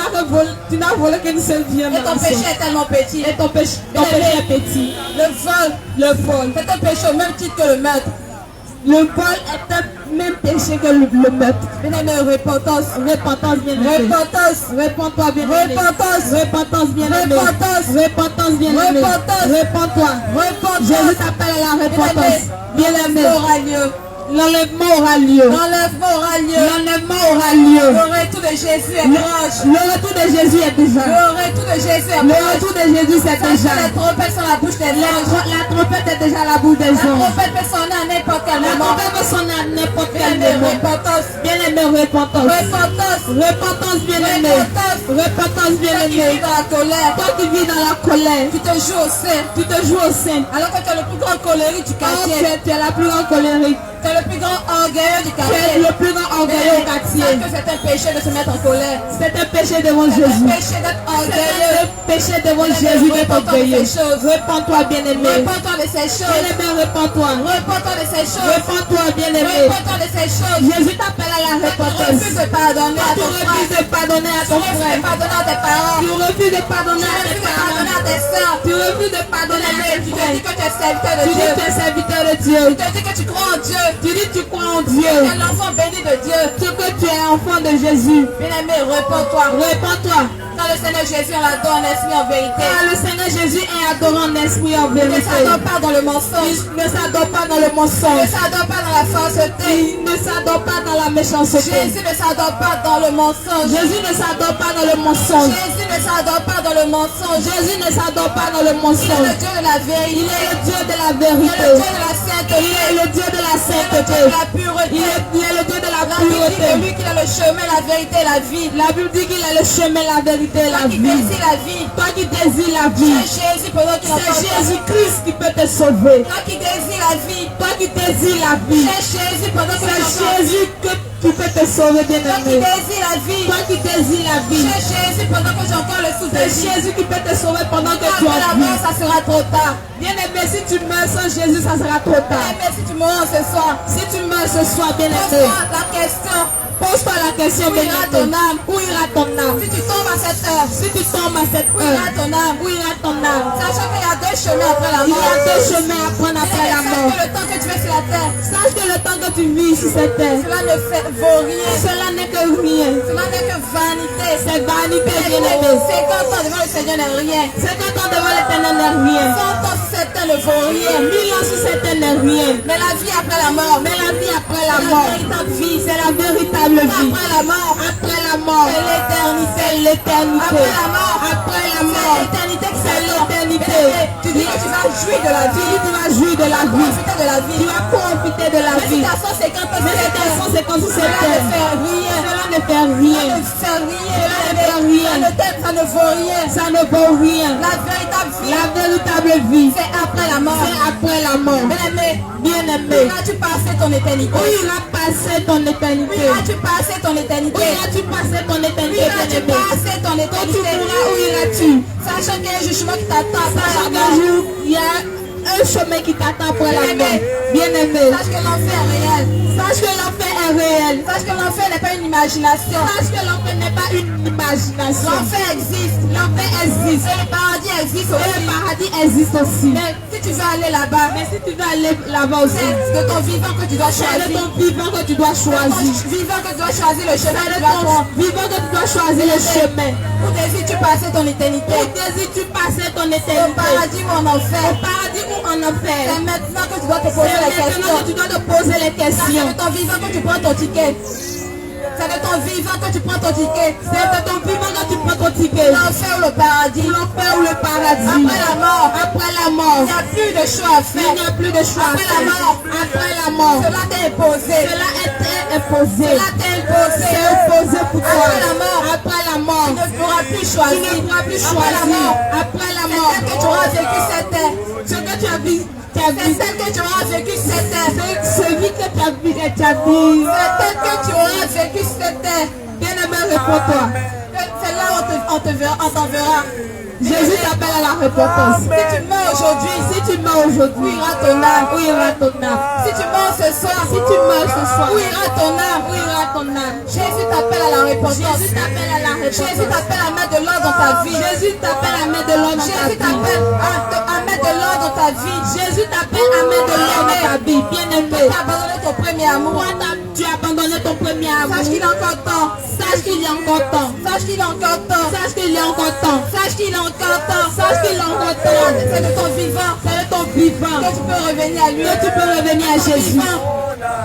tu n'as volé qu'une seule viande Et dans ton la péché sauce. est tellement petit. Et ton péché est petit. Le vol, Le vol. c'est un péché au même titre que le meurtre. Le vol est un même péché que le meurtre. Bien-aimé, repentance. Repentance, bien-aimé. Repentance. Répands-toi, bien-aimé. Repentance. Repentance, bien-aimé. Repentance. Repentance, bien-aimé. Repentance. Répands-toi. Repentance. Jésus t'appelle à la repentance. Bien-aimé. aura lieu. L'enlèvement aura lieu. L'enlèvement aura lieu. L'enlèvement aura lieu. Le retour de Jésus est proche. Le retour de Jésus est déjà. Le retour de Jésus est Le proche. retour de Jésus c'est Sache déjà. que les trompettes sont la bouche des anges. La trompette est déjà à la bouche des La anges. trompette peut sonner à n'importe quel La moment. trompette peut sonner à n'importe quel Bien-aimé, moment. repentance. Bien-aimé, repentance. Repentance. Repentance, bien-aimé. Repentance. Repentance, Toi qui vis bien-aimé. dans la colère, Toi qui vis dans la colère, tu te joues au sein. tu te joues au sein. Alors que tu es le plus grand colérique du Oh, quartier. tu es la plus grande colérique. Tu es le plus grand orgueilleux du Tu es quartier. le plus grand orgueilleux au quartier. Sache que c'est un péché de se mettre en colère. C'est un péché devant C'est un Jésus. péché d'être C'est orgueilleux. un péché devant Bien-aimé, Jésus d'être repentons de orgueilleux. ces choses. Repends-toi, bien-aimé. Repentons de ces choses. Bien-aimé, repends-toi. Repentons de ces choses. Repends-toi, bien-aimé. Repentons de ces choses. Jésus t'appelle à la Tu repentance. refuses de pardonner à Tu ton refuses frère. de pardonner à Tu ton refuses de frère. pardonner à tes parents. Tu refuses de Tu pardonner à refuses tes de pardonner à parents. tes soeurs. Tu refuses de pardonner à tes Tu te frères. dis que tu es serviteur de Tu dis Dieu. que tu es serviteur de Dieu. Tu te dis que tu crois en Dieu. Tu dis que tu crois en Tu Dieu. es l'enfant béni de Dieu. Tu que tu es enfant de Jésus. Bien-aimé, repens-toi. Répands-toi. Quand le Seigneur Jésus en adore en esprit en vérité. Car le Seigneur Jésus est adoré en esprit en Il ne vérité. s'adore pas dans le mensonge. Il ne s'adore pas dans le Il ne mensonge. s'adore pas dans la falseté. Il ne s'adore pas dans la méchanceté. Jésus ne s'adore pas dans le mensonge. Jésus ne s'adore pas dans le mensonge. Jésus ne s'adore pas dans le mensonge. Jésus ne s'adore pas dans le Il est mensonge. le Dieu de la Il vérité. est le Dieu de la Il est vérité. le Dieu de la sainteté. Il est le Dieu de la Il est le sainteté. Dieu de la pureté. Il est le Dieu de la La pureté. celui qui est le chemin, la vérité et la vie. La Bible dit qu'il est le chemin, la vérité et la Toi qui vie. désires la vie. Toi qui désires la vie. C'est Jésus pendant qu'il C'est Jésus-Christ qui peut te sauver. Toi qui désires la vie. Toi qui désires la vie. C'est Jésus pendant que C'est Jésus qui peut te sauver, Toi qui bien-aimé. désires la vie. Toi qui désires la vie. C'est Jésus pendant que j'ai encore le souffle de C'est vie. Jésus qui peut te sauver pendant que tu Après as la vie. mort, ça sera trop tard. Bien-aimé, si tu meurs sans Jésus, ça sera trop tard. Bien-aimé, si tu meurs ce soir, Si tu meurs ce soir, bien-aimé, pose-toi la question. pose-toi la question, Où ira ton bien-aimé. âme? Où ira ton âme? Si tu tombes à cette heure, Si tu tombes à cette où ira heure, ton âme? où ira ton âme? Sachant qu'il y a deux chemins après la Il y mort. a deux chemins à prendre après la Sache mort. que le temps que tu fais sur la terre, Sache que le temps que tu vis sur cette terre, cela ne vaut rien. cela n'est que rien. Cela n'est que vanité. C'est vanité, Bien-aimé, bien-aimé. 50 ans devant le Seigneur n'est rien. 50 ans devant l'éternel n'est rien. 100 ans sur cette terre ne vaut rien. 1000 ans sur cette terre n'est rien. Mais la vie après la mort, Mais la vie après la la mort, véritable vie, c'est la véritable vie. après la mort, Après la mort, c'est l'éternité. c'est l'éternité. Après la mort, Après la c'est mort, l'éternité que c'est c'est l'éternité. Tu dis que tu vas jouir de la vie, Tu vas jouir de la vie. profiter de la vie. Tu vas profiter de la Mais si vie. t'as 150 ans, Mais c'est à 150 sur cette cela terre. ne fait rien. Cela ne fait rien. Ça ne fait rien. Cela ne fait rien. Ça ne vaut rien. Ça ne vaut rien. La véritable vie, La véritable vie, c'est après la mort. c'est après la mort. Bien-aimé, Bien-aimé, iras-tu passer ton éternité? où ira passer ton éternité? Iras-tu passer ton Où éternité? iras-tu passer ton éternité, Iras-tu bien-aimé? passer ton Quand tu éternité? mourras, où iras-tu? Sachant qu'il y a un jugement qui t'attend après la Chaque mort. jour, il y a un chemin qui t'attend après la mort. Bien-aimé, Sache que l'enfer est réel. sache que l'enfer est réel. Sache que l'enfer n'est pas une imagination. Sache que l'enfer n'est pas une imagination. L'enfer existe. L'enfer existe. Et le paradis existe Et aussi. le paradis existe aussi. Mais si tu veux aller là-bas, Mais si tu veux aller là-bas aussi, c'est de ton vivant que tu dois c'est de choisir. ton vivant que tu dois choisir. Ton vivant que tu dois choisir le chemin C'est que de tu dois ton prendre. vivant que tu dois choisir le chemin. Où désires-tu passer ton éternité? Où désires-tu passer ton Au éternité? paradis ou en enfer? Au paradis ou en enfer? C'est maintenant que tu dois te C'est poser la maintenant question. que tu dois te poser les C'est questions. de ton vivant que tu prends ton ticket. C'est de ton vivant que tu prends ton ticket. C'est de ton vivant que tu prends ton ticket. L'enfer ou le paradis? L'enfer ou le paradis? Après la mort, Après la mort, il n'y a plus de choix à il faire. n'y a plus de choix. Après la mort, Après la mort, cela t'est imposé. cela est imposé. Cela t'est imposé. C'est imposé pour toi. Après la mort, Après la mort, tu ne pourras plus tu choisir. ne pourras plus Après la choisir. mort, Après la c'est mort, celle que tu auras vécu cette terre. ce que tu as vu, tu as C'est vu. celle que tu auras vécu cette terre. Ce vie que tu as vu, que tu as vu. C'est celle que tu auras vécu cette terre. Bien-aimé, réponds-toi. C'est là où on t'enverra. Jésus t'appelle à la repentance. Si tu meurs aujourd'hui, Si tu meurs où aujourd'hui, ira ton âme? où ira ton âme? Si tu meurs ce soir, Si tu meurs ce soir, où ira ton âme? où ira ton âme? Jésus t'appelle à la repentance. Jésus t'appelle à la Jésus repentance. t'appelle à mettre de l'ordre dans ta vie. Jésus t'appelle à mettre de l'ordre dans ta Jésus vie. t'appelle à mettre de l'ordre dans ta vie. Jésus t'appelle à mettre de l'ordre dans ta vie. Bien-aimé, Tu as abandonné ton premier amour. tu as abandonné ton premier amour. Sache qu'il est encore temps. Sache qu'il y a encore temps. Sache qu'il est encore temps. Sache qu'il y a encore temps. Sache qu'il est encore temps. Sache qu'il y a encore temps. C'est de ton vivant C'est de ton vivant que tu peux revenir à lui. que tu peux revenir à Jésus.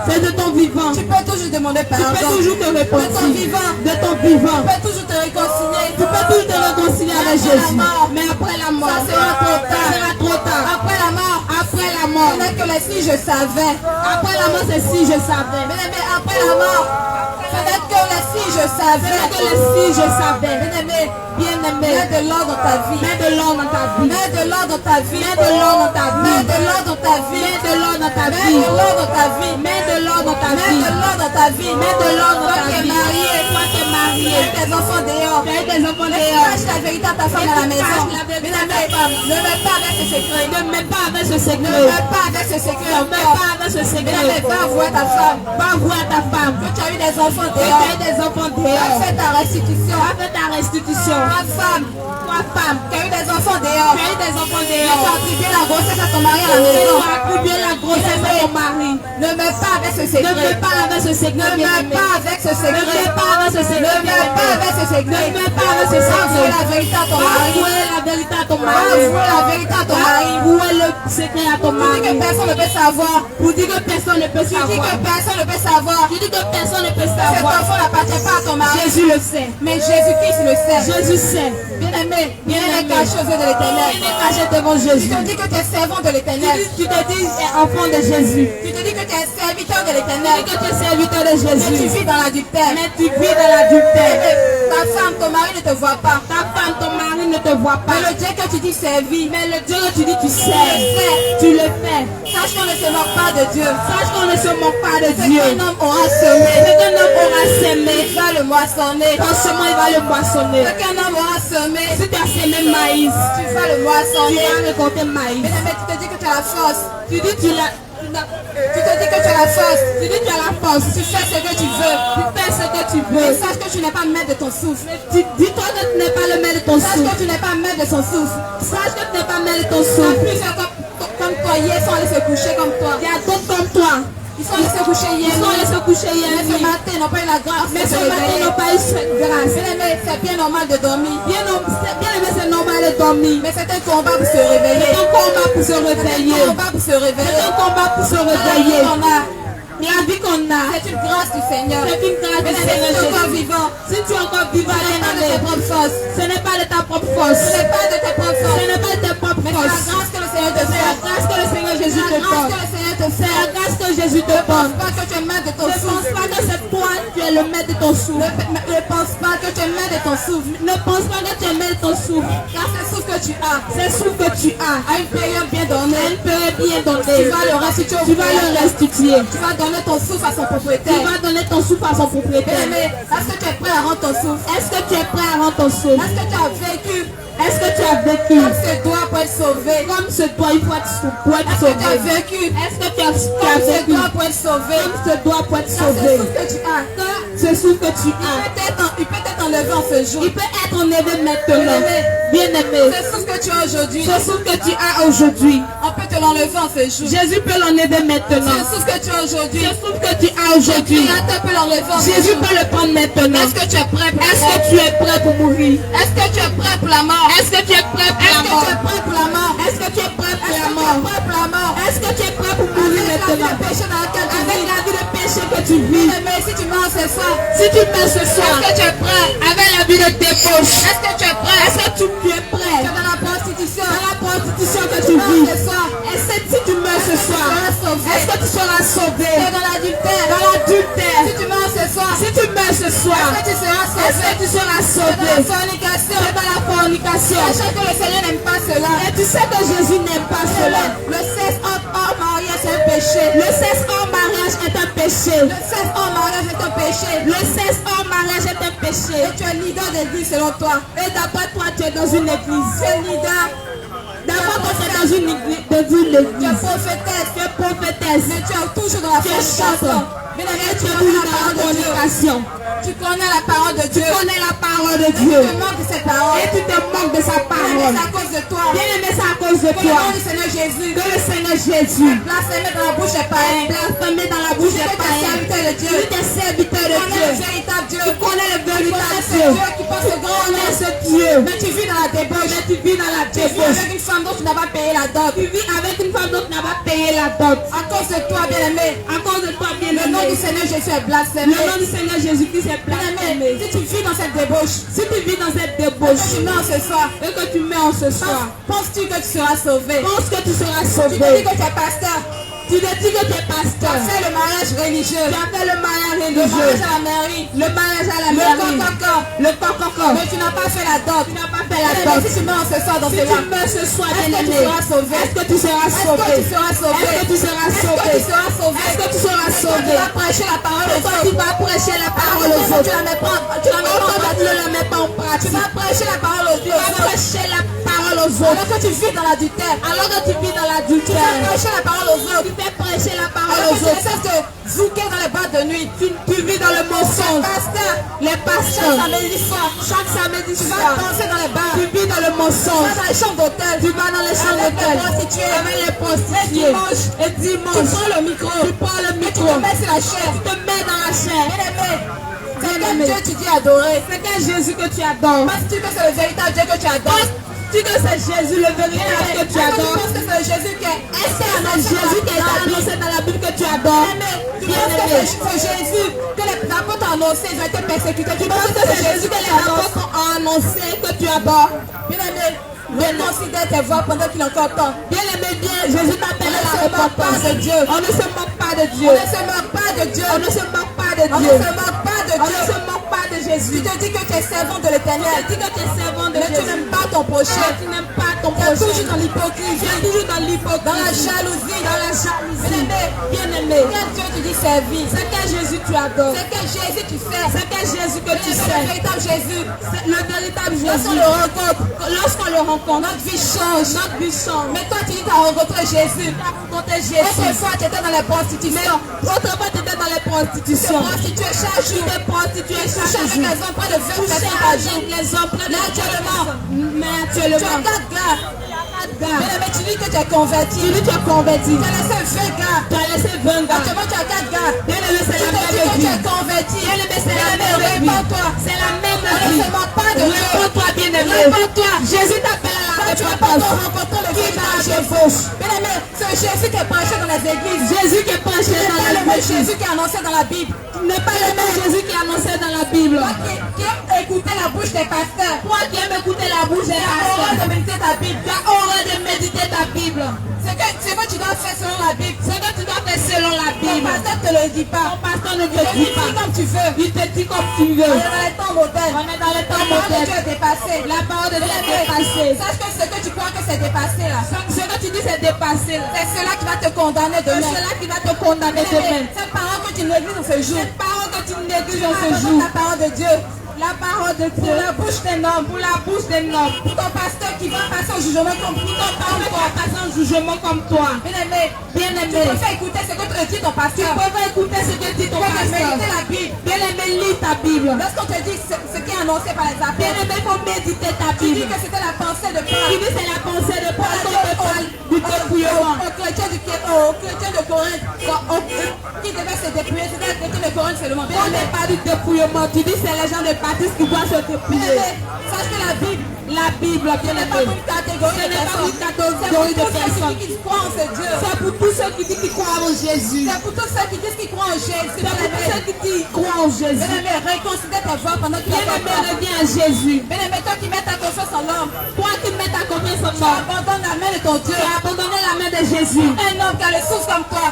C'est de ton vivant. Tu peux toujours demander Tu pardon. peux toujours te De ton repentir. vivant. De ton vivant. Tu peux toujours te réconcilier. Tu peux toujours te réconcilier avec Après la Jésus. mort. Mais après la mort, Ça sera trop tard. Ça sera trop tard. Après la mort, Après la mort. ce n'est que les si je savais. Après la mort, c'est si je savais. Mais après la mort, ce n'est que les si je C'est savais. que le si je savais. Bien-aimé, Bien-aimé, mets de l'ordre dans ta vie. mets de l'ordre dans ta vie. Mets de l'ordre dans ta vie. Mets de l'ordre dans ta vie. Mets de l'ordre dans ta vie. Mets de l'ordre dans ta Mets vie. de l'ordre dans ta vie. Mets de l'ordre dans ta Mets vie. de l'ordre dans ta vie. Mets de l'ordre dans Toi ta qui es vie. marié, Toi qui es marié. mets tes enfants dehors. Tu as des enfants Mais dehors. cache la vérité à ta femme à la maison. Cache la vérité à ta femme. Ne mets pas avec ce secret. Ne mets pas avec ce Ne secret. mets pas avec ce secret Ne mets encore. pas avec ce Mais secret. va avouer à ta femme Va voir ta femme. que tu as eu des enfants Que tu dehors. as des enfants Va dehors. faire ta restitution. Va faire ta restitution. Ta femme Toi, femme, qui a eu des enfants dehors. tu as eu des enfants Tu as dehors. attribué la grossesse à ton mari à la Tu maison. as attribué la grossesse à ton mari. Ne mets pas avec ce Ne secret. mets pas avec ce secret. Ne mets pas avec ce Ne secret. mets pas avec ce secret. Ne mets pas avec ce secret. Ne mets pas avec ce Avouer secret. la vérité à ton Va mari. avouer la vérité à ton Va mari. avouer la vérité à ton mari. Avouer secret à ton Tu mari. dis que personne ne peut savoir. Pour dire que personne ne peut Tu dis que savoir. personne ne peut savoir. Tu dis que personne ne peut Cet savoir. enfant n'appartient pas à ton mari. Jésus le sait. Mais Jésus-Christ le sait. Jésus sait. Bien-aimé, il Bien-aimé. est caché aux yeux de l'éternel. Il est caché devant Tu Jésus. te dis que tu es servant de l'éternel. Tu te dis enfant de Jésus. Tu te dis que tu es serviteur de Tu l'éternel. dis que tu es serviteur de Mais tu Jésus. vis dans l'adultère. Mais tu vis dans l'adultère. Ta femme, ton mari ne te voit pas. Ta femme, ton mari ne te voit pas. Mais le Dieu que tu dis servir, Mais le Dieu que tu dis tu tu sais. le fais. Tu le fais. Sache qu'on ne se moque pas de Dieu. Sache qu'on ne se moque pas de Ce Dieu. qu'un homme aura semé, Ce qu'un homme aura semé, il va le moissonner. forcément il va le moissonner. Ce qu'un homme aura semé, Si tu as semé maïs, tu vas le tu moissonner. vas récolter maïs. Mais tu te dis que tu as la force. Tu dis tu l'as. Tu te dis que tu as la force. Tu dis tu as la force. Tu fais ce que tu veux. Tu fais ce que tu Mais veux. sache que tu n'es pas maître de ton souffle. Dis-toi que tu n'es pas le maître de ton Sache souffle. que tu n'es pas maître de son souffle. Sache que tu n'es pas maître de ton Il y a souffle. plusieurs comme toi. Hier, ils sont allés se coucher comme toi. Il y a d'autres comme toi. Ils sont allés se coucher hier. Ils sont allés se coucher hier Mais ce nuit. matin, ils n'ont pas eu la grâce Mais de ce se matin, ils réveiller. n'ont pas eu cette grâce. Bien-aimé, c'est bien normal de dormir. Bien aimé, c'est normal de dormir. Mais c'est un combat pour se réveiller. C'est un combat pour se C'est réveiller. un combat pour se C'est réveiller. un combat pour se La vie réveiller. qu'on a, La vie qu'on a, c'est une grâce du Seigneur. c'est une grâce du Bien-aimé, Seigneur si tu es encore Jésus. vivant, Si tu es encore vivant, ce n'est pas de bien-aimé, tes propres forces. ce n'est pas de ta propre force. Ce n'est pas de tes propres Ce forces. n'est pas de tes propres Mais c'est la forces. grâce que le Seigneur te C'est la fait. grâce que le Seigneur Jésus C'est te la grâce donne. que le Seigneur te C'est la fait. grâce que Jésus te donne. Pas que tu es maître de ton Ne pense souffle. pas que c'est toi qui es le maître de ton souffle. Ne pense pas que tu es maître de ton souffle. Ne pense pas que tu es maître de ton souffle. Car c'est le souffle que tu as. C'est le souffle que tu as. À une période bien À donnée, une période bien tu donnée, vas le restituer au tu vas le restituer. Tu vas donner ton souffle à son Tu propriétaire. vas donner ton souffle à son propriétaire. Bien-aimé, est-ce que tu es prêt à rendre ton souffle? Est-ce que tu es prêt à rendre ton souffle? Est-ce que tu as vécu Est-ce que tu as vécu comme ce doigt pour être sauvé? comme ce doigt il faut être pour être Est-ce que tu as sauvé? vécu Est-ce que tu as comme ce vécu doigt pour être sauvé? comme ce doigt pour être Car c'est le sauvé? souffle que tu as. Ce souffle que tu as, Il peut être enlevé en ce jour. il peut être enlevé maintenant. Bien-aimé, Ce souffle que tu as aujourd'hui, ce souffle que tu as aujourd'hui, on peut te l'enlever en ce jour. Jésus peut l'enlever maintenant. Ce souffle que tu as aujourd'hui, Ce souffle que tu as aujourd'hui, Créateur peut l'enlever en ce Jésus jour. peut le prendre maintenant. Est-ce que tu es prêt pour la Est-ce mort? que tu es prêt pour mourir? Est-ce que tu es prêt pour la mort? Est-ce que tu es prêt pour Est-ce la que tu mort? es prêt pour la mort? Est-ce que tu es prêt pour Est-ce la que tu es mort? prêt pour la mort? Est-ce que tu es prêt pour mourir Avec la vie maintenant? de péché dans laquelle tu Avec vis. la vie de péché que tu vis. Mais si tu meurs ce soir, Si tu meurs ce soir, est-ce que tu es prêt? avec la vie de débauche, Est-ce que tu es prêt? est-ce que tu es prêt? Tu es dans la prostitution. Dans la prostitution que Tu tu meurs vis, ce soir. est-ce que si tu meurs ce soir, est-ce que tu seras sauvé? Tu es dans l'adultère. Dans l'adultère, Si tu meurs ce soir, si tu meurs ce soir, est-ce que tu seras est-ce sauvé? que tu seras Tu es sauvé? dans la fornication. C'est dans la fornication. Sachant que le Seigneur n'aime pas cela. Et tu sais que Jésus n'aime pas cela. Le sexe hors mariage c'est un péché. Le sexe hors mariage est un péché. Le sexe hors mariage est un péché. Le sexe hors mariage est un péché. Et tu es leader d'église selon toi. Et d'après toi, tu es dans une église. Tu es leader. D'abord, toi, tu es dans une église. Tu es prophétesse. Tu es prophétesse. Mais tu es toujours dans la Tu es fornication. chanteur. Bien aimé, Et tu tu es connais toujours la dans la parole de Dieu. fornication. Tu connais la parole de Tu Dieu. connais la parole de Tu Dieu. te manques de cette parole. Et tu te manques de sa Bien aimé, parole. c'est à cause de toi. Bien aimé, c'est à cause de Que le toi. nom du Seigneur Jésus. Que le Seigneur Jésus Blasphémé dans la bouche des païens. blasphémé dans la bouche Tu des es païens. serviteur de Dieu. Tu es serviteur Tu de connais Dieu. le véritable Dieu. Tu connais le Tu connais véritable ce Dieu. Dieu qui porte ce grand Connais nom. ce Dieu. Mais tu vis dans la débauche. Mais tu vis dans la Tu vis débauche. avec une femme dont tu n'as pas payé la dot. Tu vis avec une femme dont tu n'as pas payé la dot. À cause de toi, bien aimé. À cause de toi, bien Le nom aimé. du Seigneur Jésus est blasphémé. Le nom du Seigneur Jésus-Christ est Bien aimé, blasphémé. si tu vis dans cette débauche, Si tu vis dans cette que débauche tu meurs ce soir, et que tu meurs ce soir, penses-tu que tu seras sauvé? pense que tu seras Tu te dis sauvé. que tu es pasteur. Tu te dis que tu es Tu pasteur. as fait le mariage religieux. Tu as fait le mariage Le religieux. mariage à la mairie. Le mariage à la Le mairie. coq-coq. Le coq-coq. Mais tu n'as pas fait la dot. Tu n'as pas fait la Bien aimé, dot. si tu meurs ce soir dans Si cela, tu meurs ce soir, est-ce bien que tu aimé, seras sauvé? est-ce que tu seras Est-ce sauvé? que tu seras sauvé? Est-ce que tu seras Est-ce sauvé? que tu seras sauvé? Est-ce que tu seras Tu sauvé? vas prêcher la parole aux Toi, autres. tu vas prêcher la parole aux Tu autres. la mets pas, tu la mets pas en Autrement, tu ne pratique. la mets pas en Tu pratique. vas prêcher la parole aux Tu vas autres. prêcher la parole aux autres. Alors que tu vis dans l'adultère. Alors que tu vis dans Tu vas l'adultère, prêcher la parole aux autres. tu fais prêcher la parole Alors que aux tu ne autres. cesses de zouker dans les boîtes de nuit. Tu vis dans le mensonge. Pasteur, Les chaque pasteurs, samedi soir, chaque samedi tu vas soir, danser dans les bars. tu vis dans le Tu mensonge. vas dans les chambres d'hôtel. Tu vas dans les chambres Avec les d'hôtel prostituées. avec les prostituées. Et dimanche, Et tu dimanche, prends le micro. tu prends le Tu micro, te mets sur la chair. tu te mets dans la chair. Bien aimé, c'est Bien quel aimé. Dieu tu dis adorer. C'est quel Jésus que tu adores? Penses-tu que c'est le véritable Dieu que tu adores? Dis que c'est Jésus le véritable que tu adores. Tu penses que c'est Jésus qui est Est-ce que c'est Jésus qui est annoncé dans la Bible que tu adores? Tu penses que c'est Jésus que les apôtres ont annoncé, ils ont été persécutés. Tu penses que c'est Jésus que les apôtres ont annoncé que tu adores? Bien aimé, reconsidère tes voix pendant qu'il est encore temps. Bien aimé, bien, Jésus t'appelle à la repentance de Dieu. On ne se moque pas de Dieu. On ne se moque pas de Dieu. On ne se moque pas de On Dieu. ne se moque pas de On Dieu. ne se moque pas de Jésus. Tu te dis que tu es servant de l'Éternel. Tu dis que tu es servant de Mais tu Jésus. n'aimes pas ton prochain. Tu n'aimes pas ton Tu es prochain. toujours dans l'hypocrisie. Tu es toujours dans l'hypocrisie. Dans la jalousie. Dans la jalousie. Bien Bien aimé. Quel Dieu tu dis servir? C'est quel Jésus tu adores? C'est quel Jésus tu sers? C'est quel Jésus que tu C'est le sais? véritable Jésus. C'est le véritable Lorsqu'on Jésus. le rencontre, Lorsqu'on le rencontre, notre vie change. notre vie change. Mais toi, tu dis que tu as rencontré Jésus. Tu as rencontré Jésus. Autrefois, tu étais dans la prostitution. Autrefois, tu étais dans les Tu te prostitutions. prostituais chaque Tu jour. t'es prostitué Tu chaque avec jour. les hommes près de 20 Couché personnes par jour. avec les hommes près de Là, actuellement, Mais tu as actuellement, 4 gars. Mais tu dis que tu es converti. tu dis tu es converti. Tu as laissé 20 gars. Tu as laissé 20 gars. Actuellement, tu as 4 gars. Bien aimé, c'est Tu la te dis même que tu vie. es converti. Bien aimé, c'est la Bien-aimé, même vie. répands-toi. C'est la même On ne vie. se moque pas de Dieu. Réponds-toi, bien aimé. Répands-toi. Jésus t'appelle à la Quand tu vas pas repentance. rencontrer le Qui véritable va Jésus. gauche? Bien aimé, c'est Jésus qui est prêché dans les églises. Jésus qui est penché Ce n'est dans pas la le même Bible. Jésus qui est annoncé dans la Bible. N'est pas le même Jésus qui est annoncé dans la Bible. Toi qui aimes écouter la bouche des pasteurs. Toi qui aimes écouter la bouche des Tu as horreur pasteurs. de méditer ta Bible. Tu as horreur de méditer ta Bible. Ce que tu dois faire selon la Bible. Ce que tu dois faire selon la Ton Bible. pasteur ne te le dit pas. Ton pasteur ne te Il te dit dit pas. comme tu veux. Il te dit comme tu veux. On est dans les temps modernes. On est dans les temps La parole de Dieu modernes. est dépassée. La parole de Dieu est Bien-aimé, dépassée. sache que ce que tu crois que c'est dépassé là. Ce que tu dis c'est dépassé. C'est cela qui va te condamner C'est demain. cela qui va te condamner demain. Cette parole que tu négliges en ce jour. Cette parole que tu négliges Tu en ce abandonnes jour. la parole de Dieu. La parole de Pour Dieu. la bouche d'un homme. Pour la bouche d'un homme. Pour ton pasteur qui va passer au jugement comme Ton toi. pasteur qui va passer un jugement comme toi. Bien aimé, Bien tu aimé. préfères écouter ce que te dit ton Tu pasteur. peux écouter ce que dit ton Tu peux pasteur. méditer la Bible. Bien aimé, lis ta Bible. Lorsqu'on te dit ce qui est annoncé par les Bien apôtres, aimé, il faut méditer ta tu dis Bible. que c'était la pensée de Tu Paul. dis c'est la pensée de Paul quand on parle du dépouillement. Aux chrétiens de Corinthe, qui devaient se dépouiller, c'était les chrétiens de Corinthe seulement. Bien On aimé, n'est pas du dépouillement. Tu dis c'est les gens de baptiste qui doivent se bien dépouiller. aimé, sache que la Bible, La Bible, ce bien n'est pas pour aimé. une catégorie Ce de n'est pas personnes. une catégorie de C'est pour tous personnes. ceux qui croient en ce Dieu. C'est pour tous ceux qui disent qu'ils croient en Jésus. C'est pour tous ceux qui disent qu'ils croient en Jésus. C'est pour tous ceux qui disent qu'ils croient en Jésus. Bien aimé, réconsidère ta voix pendant que tu Bien as aimé, reviens à Jésus. Bien aimé, toi qui mets ta confiance en l'homme, Toi qui mets ta confiance en tu moi, abandonnes la main de ton Dieu. tu as abandonné la main de Jésus. Un homme qui a le souffle comme toi.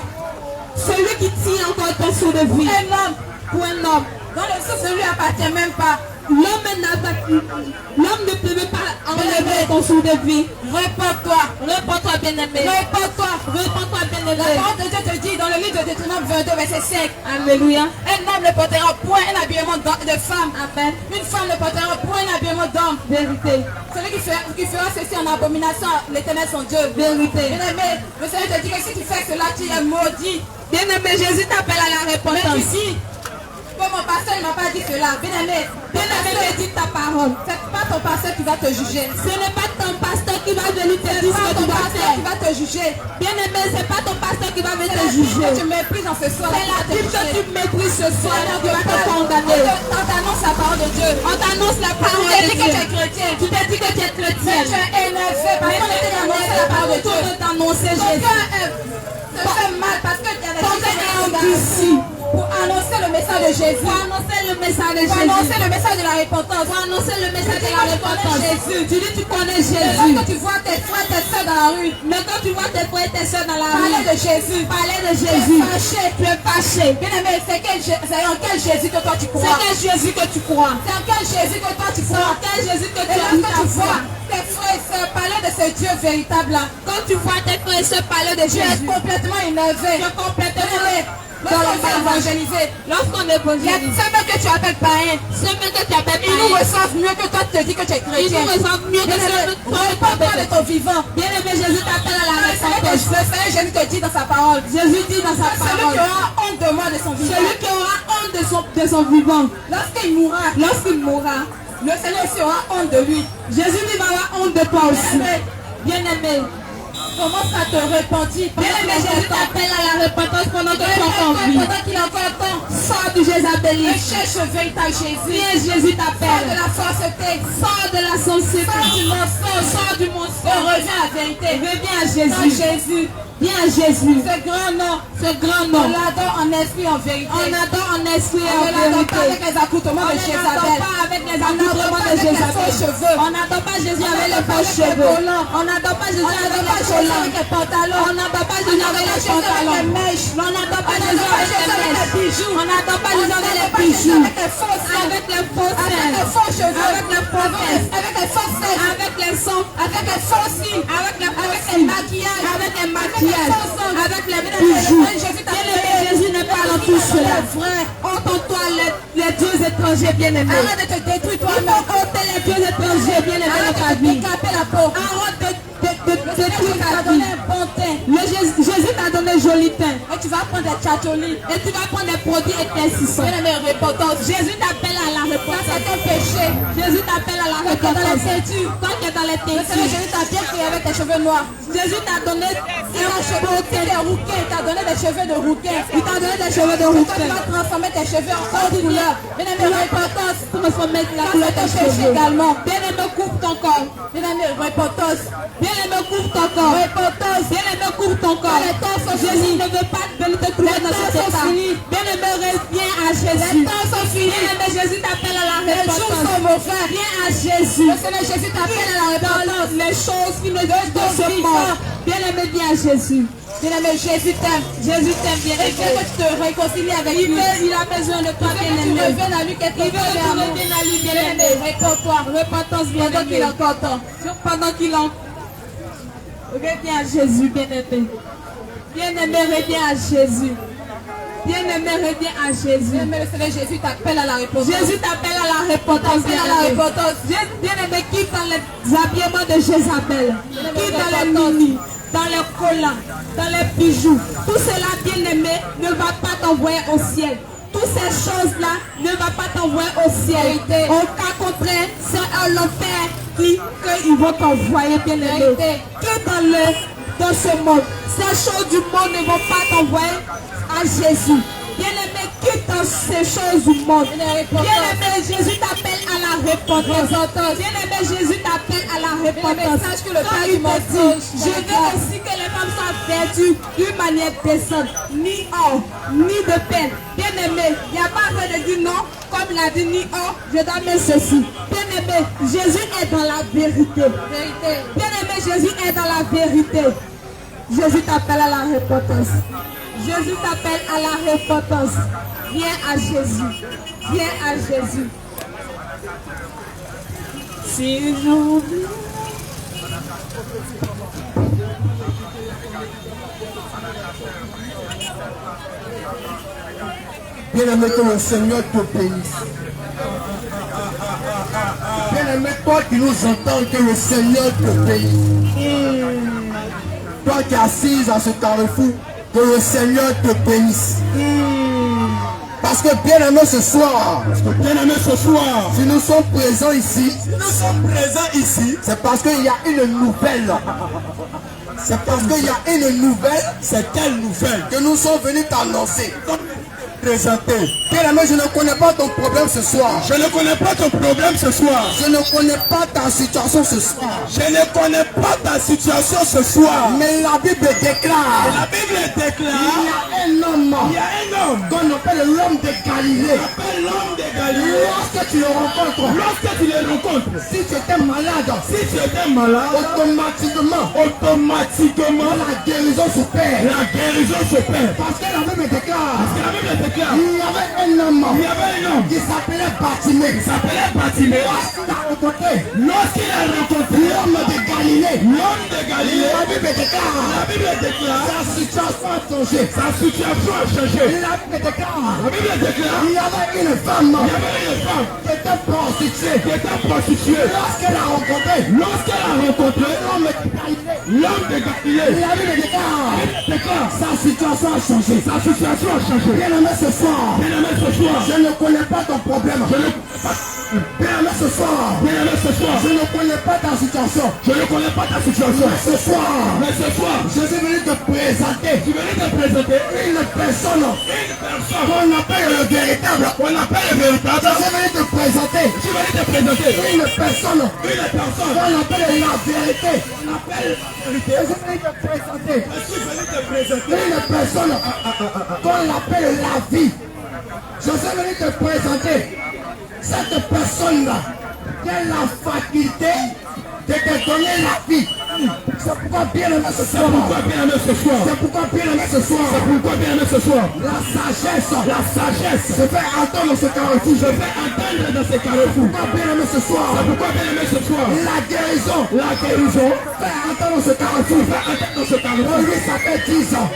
Celui qui tient encore ton souffle de vie. Un homme Pour un homme. dont le souffle ne lui appartient même pas. L'homme ne peut pas enlever ton souffle de vie. Réponds-toi. Réponds-toi, bien-aimé. Réponds-toi. Réponds-toi, La bien-aimé. parole de Dieu te dit dans le livre de Deutéronome 22, verset 5. Alléluia. Un homme ne portera point un habillement de femme. Amen. Une femme ne portera point un habillement d'homme. Vérité. Celui qui fera ceci en abomination à l'Éternel son Dieu. Vérité. Bien aimé, le Seigneur te dit que si tu fais cela, tu es maudit. Bien-aimé, Jésus t'appelle à la Mais tu repentance. dis, comme mon pasteur ne m'a pas dit cela. Bien aimé, Bien-aimé, médite ta parole. c'est pas ton pasteur qui va te juger. Ce n'est pas ton pasteur qui va venir te dire ce C'est pas que tu ton dois pasteur qui faire. va te juger. Bien-aimé, c'est pas ton pasteur qui va venir C'est te la Bible juger. que tu méprises en ce soir. C'est la Bible que tu méprises ce soir On qui va te condamner. t'annonce la parole de Dieu. On t'annonce la Tu parole t'es de dit que tu es Dieu. chrétien. Tu t'es dit que tu es Mais chrétien. tu es énervé parce qu'on était annoncé la parole de Dieu. de t'annoncer Ton Jésus. cœur te fait mal parce que tu as des Ton gens cœur qui est sont endurci. pour annoncer le message de Jésus. Pour annoncer le message de Pour annoncer Jésus. le message de la repentance. Pour annoncer le message de la Tu connais repentance. Jésus. Tu dis tu connais Et Jésus. lorsque tu vois tes frères, tes soeurs dans la rue, Mais quand tu vois tes frères et tes soeurs dans la parler rue, de Jésus, parler de tu es Jésus, fâché. tu es fâché. Bien aimé, c'est en quel Jésus que toi tu C'est crois? quel Jésus que tu crois? C'est en quel Jésus que toi tu C'est crois? en quel Jésus que Et tu as mis lorsque ta tu foi? vois tes frères et sœurs parler de ce Dieu véritable là, Quand tu vois tes frères et sœurs parler de tu es Jésus, complètement énervé. tu es complètement Lorsqu'on va évangéliser, lorsqu'on il y a évangélise. ceux que tu appelles païens. Ceux que tu appelles Ils nous païens, reçoivent mieux que toi tu te dis que tu es ils chrétien. nous ressemblent mieux que Bien ceux aimé, que toi tu réponds-toi de appelles. ton vivant. Bien aimé, Jésus t'appelle à la Le repentance. Seigneur Jésus te dit dans sa parole. Jésus dit dans sa Celui qui parole, aura honte de moi de son vivant. celui qui aura honte de son vivant, Lorsqu'il mourra, lorsqu'il mourra, le Seigneur aussi aura honte de lui. Jésus lui va avoir honte de toi aussi. Bien aimé, Commence à te repentir. Bien-aimé, Jésus t'appelle à la repentance pendant que tu es encore en vie. Pendant qu'il a encore temps. Sors du jézabélisme. Cherche véritable Jésus. Viens, Jésus Sors t'appelle. de la fausseté. Sors de la société. Sors du mensonge. Sors du Et mensonge. reviens à la vérité. Reviens à Dans Jésus. Jésus. Viens à Jésus. Ce grand nom. Ce grand On nom. l'adore en esprit, en vérité. On adore en esprit et On en ne l'adore pas avec vérité. les accoutrements On de ne l'adore Jézabel. pas avec les On n'adore accoutrements pas de avec les faux Jézabel. cheveux. On n'adore pas Jésus avec les faux avec les cheveux. collants. On n'adore pas Jésus On avec n'adore pas les Jésus collants. avec les pantalons. On n'adore pas Jésus avec les pantalons. avec les mèches. On n'adore pas On Jésus n'adore pas avec Jésus les avec les mèches. bijoux. On n'adore pas On Jésus avec n'adore les pas Jésus bijoux. avec les faux seins. Avec les faux Avec seins. les faux cheveux. Avec les faux fesses. Avec les faux seins. Avec les sons. Avec les faux cils. Avec les faux Avec les cils. maquillages. Avec les Avec maquillages. les faux ongles. Avec les Bien-aimé, bijoux. Jésus t'a Bien-aimé, appelé. Jésus n'est pas dans tout cela. Vrai. Entends-toi les dieux étrangers bien-aimés. Arrête de te détruire Il toi-même. faut ôter les dieux étrangers bien-aimés Arrête dans ta de te vie. décaper la peau. Arrête de Jésus détruire t'a ta donné vie. un bon teint. Jésus t'a donné joli teint. Et tu vas prendre des tchatcholis. Et tu vas prendre des produits éclaircissants. Bien-aimé, repentance. Jésus t'appelle à la Quand repentance. c'est un péché. Jésus t'appelle à la Quand tu es dans les repentance. ceintures. Quand tu es dans les Le Seigneur teintures. Jésus t'a bien créé avec tes cheveux noirs. Jésus t'a donné Il t'a cheveux des rouquins. Il t'a donné des cheveux de rouquins. Il t'a donné des cheveux de Quand tu rouquin. vas transformer tes cheveux en haute couleur. Bien-aimé, repentance. Transformer la Quand couleur c'est de un tes péché cheveux. également. Bien-aimé, coupe ton corps. Bien-aimé, repentance. Bien-aimé, coupe ton corps. Repentance. Bien-aimé, coupe ton corps. Les temps sont Jésus finis. ne veut pas te trouver dans cet temps sont état. finis. Bien-aimé, reviens à Jésus. Les temps sont finis. Bien-aimé, Jésus t'appelle à la Les jours repentance. sont mauvais. Viens à Jésus. Le Seigneur Jésus t'appelle à la repentance. Les choses qui ne disent de ce monde. Bien-aimé, viens à Jésus. Bien-aimé, Jésus t'aime. Jésus t'aime, Et bien-aimé. Dieu que tu te réconcilies avec lui. Il a besoin de toi, Que tu bien-aimé. reviennes à lui quelque Il veut part que tu vers reviennes à lui, Bien-aimé, bien-aimé. réponds-toi. Repentance, Pendant qu'il bien-aimé. est encore temps. Pendant qu'il en... Reviens à Jésus, bien-aimé. Bien-aimé, reviens à Jésus. Bien-aimé, reviens à Jésus. Bien-aimé, le Seigneur Jésus t'appelle à la repentance. Jésus t'appelle à la repentance, T'appelle à la bien-aimé. repentance. Bien-aimé, quitte dans les habillements de Jézabel. Quitte dans les mini, dans les collants, dans les bijoux. Tout cela, bien-aimé, ne va pas t'envoyer au ciel. Toutes ces choses-là ne va pas t'envoyer au ciel. Vérité. Au cas contraire, c'est à l'enfer qu'ils vont t'envoyer, bien-aimé. Vérité. Que dans ce monde, ces choses du monde ne vont pas t'envoyer à Jésus. Bien-aimé, quitte dans ces choses du monde. Bien-aimé, Jésus t'appelle à la repentance. Bien-aimé, Jésus t'appelle à la repentance. sache que le Quand père il du te mensonge, dit, je veux aussi que les femmes soient vêtues d'une manière décente, ni or, ni de peine. Bien-aimé, il n'y a pas besoin de dire non, comme il a dit ni or, je dois mettre ceci. Bien-aimé, Jésus est dans la vérité. Vérité. Bien-aimé, Jésus est dans la vérité. Jésus t'appelle à la repentance. Jésus t'appelle à la repentance. Viens à Jésus. Viens à Jésus. Si j'oublie. Bien-aimé, que le Seigneur te bénisse. Bien-aimé, toi qui nous entends, que le Seigneur te bénisse. Toi qui es assise à ce carrefour, que le Seigneur te bénisse. Parce que bien-aimé ce soir, si nous sommes présents ici, c'est parce qu'il y a une nouvelle. C'est parce qu'il y a une nouvelle. C'est quelle nouvelle Que nous sommes venus t'annoncer. présenter? Bien-aimé, je ne connais pas ton problème ce soir. Je ne connais pas ton problème ce soir. Je ne connais pas ta situation ce soir. Je ne connais pas ta situation ce soir. Mais la Bible déclare. La Bible déclare Il y a un homme il y a un homme qu'on appelle l'homme de Galilée. qui s'appelle l'homme de Galilée. Lorsque tu le rencontres, Lorsque tu les rencontres, si tu étais malade, si tu étais malade, automatiquement, automatiquement la guérison s'opère. la guérison s'opère. Parce que la Bible déclare, La Bible déclare il y avait un homme il y avait un homme qui s'appelait Bartimée. qui s'appelait Bartimée. Lorsqu'il a rencontré Lorsqu'il a rencontré l'homme de Galilée, l'homme de Galilée, la Bible déclare, la Bible déclare sa situation a changé. sa situation a changé. La Bible déclare, La Bible déclare il y avait une femme il y avait une femme qui était prostituée. qui était prostituée. Lorsqu'elle a rencontré Lorsqu'elle a rencontré l'homme de Galilée, l'homme de Galilée, la Bible déclare, déclare sa situation a changé. sa situation a changé. Bien-aimé ce soir, Bien-aimé ce soir, je ne connais pas ton problème. je ne Bien-aimé ce soir, Bien-aimé ce soir, je ne connais pas ta situation. situation. Je ne connais pas ta situation. Mais ce soir, je suis venu te présenter suis venu te présenter une personne qu'on appelle le véritable. qu'on appelle le véritable. Je suis venu te présenter Je suis venu te présenter une personne personne qu'on appelle la vérité. qu'on appelle la vérité. Je suis venu te présenter Je suis venu te présenter une personne qu'on appelle la vie. Je suis venu te présenter cette personne-là qui a la faculté de te donner la vie. C'est pourquoi bien aimé ce soir. pourquoi bien aimé ce soir. C'est pourquoi bien aimé ce soir. Pourquoi bien aimé ce soir. La sagesse. La sagesse. Je fais entendre ce carrefour. Je vais entendre dans ces carrefours. Pourquoi bien aimé ce soir. Pourquoi bien aimé ce soir. La guérison. La guérison. Fais entendre ce carrefour. Fais entendre ce carrefour. Pour lui, ça fait 10 ans.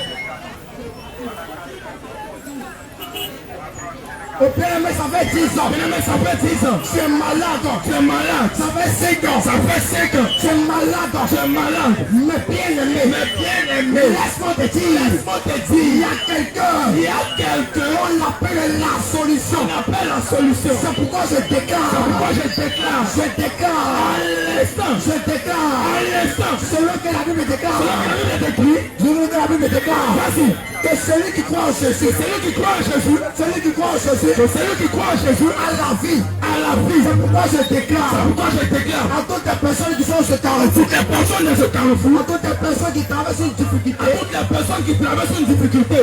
Au bien aimé, ça fait 10 ans. Bien aimé, ça fait 10 ans. Tu es malade. Tu es malade. Ça fait 5 ans. Ça fait 5 ans. Tu es malade. Tu es malade. Mais bien aimé. Mais bien aimé. Laisse-moi te dire. Laisse-moi te Il dire. y a quelqu'un. Il y a quelqu'un. On l'appelle la solution. On appelle la solution. C'est pourquoi je déclare. Pourquoi je déclare. Je déclare. À l'instant. Je déclare. À l'instant. Selon que la Bible déclare. La Bible est écrit. Selon que la Bible déclare. Vas-y. Que celui qui croit en Jésus. Celui qui croit en Jésus. Celui qui croit en Jésus. Celui qui croit en Jésus. À la vie. À la vie. C'est pourquoi je déclare. Pourquoi je déclare. À toutes les personnes qui sont ce carrefour. Toutes les personnes de ce carrefour. À toutes les personnes qui traversent une difficulté. Toutes les personnes qui traversent une difficulté.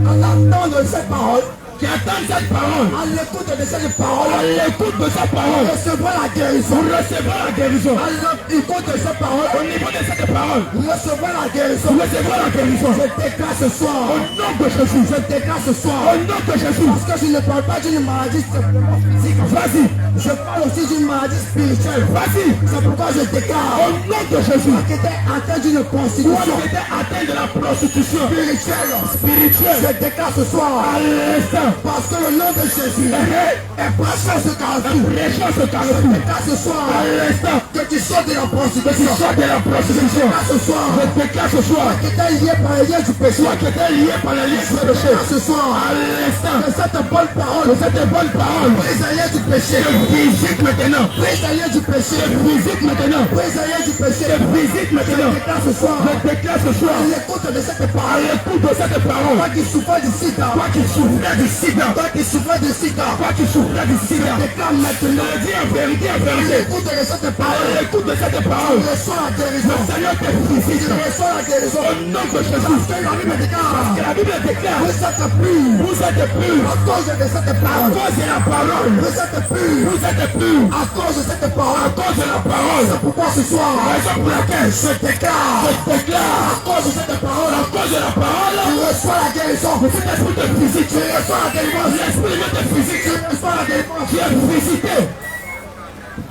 En attendant cette parole. Qui attendent cette parole. À l'écoute de cette parole. À l'écoute de sa parole. Recevoir la guérison. Recevoir la guérison. À l'écoute de cette parole. Au niveau de cette parole. Recevoir la guérison. Recevoir la guérison. Je déclare ce soir. Au nom de Jésus. Je déclare ce soir. Au nom de Jésus. Parce que je ne parle pas d'une maladie simplement physique. Vas-y. Je parle aussi d'une maladie spirituelle. Vas-y. C'est pourquoi je déclare. Au nom de Jésus. Toi qui étais atteint d'une Toi prostitution qui étais atteint de la prostitution spirituelle. Je déclare ce soir. à l'instant. Parce que le nom de Jésus est prêché ce carrefour. Prêchons ce Je carrefour. déclare ce soir. À l'instant. Que tu sortes de la Tu prostitution. sors de la prostitution. Déclare ce soir. Je déclare ce soir. Qui était lié par les liens du péché. Toi qui étais lié par la liste de péché. Déclare ce soir. À l'instant. Que cette bonne parole. Que cette bonne parole. Brise les liens du péché. Visite maintenant. Brise les liens du péché. Visite maintenant. Brise les liens du péché. Visite maintenant. Déclare ce soir. Je déclare ce soir. À l'écoute de cette À parole. l'écoute de cette parole. Toi qui souffres du sida. Toi qui souffrais du sida. Toi qui souffres du sida. Toi qui souffrais du sida. Déclare maintenant. Je dis en vérité, en À vérité. l'écoute de cette À parole. l'écoute de cette Tu parole. reçois la guérison. Le Seigneur te visite. Tu reçois la guérison. Au nom de Jésus. Parce que la Bible déclare. Que la Bible déclare. Vous êtes purs. Vous êtes purs. À cause de cette parole. À cause de la parole. Vous êtes purs. Vous êtes purs. À cause de cette À parole. cause de la parole. Pourquoi ce soir? Raison pour laquelle Je déclare. je déclare. À cause de cette parole. À cause de la parole. Tu reçois la guérison. Le Saint-Esprit te visite. Tu reçois la délivrance. L'Esprit de te visite. Tu reçois la délivrance. Tu es visité.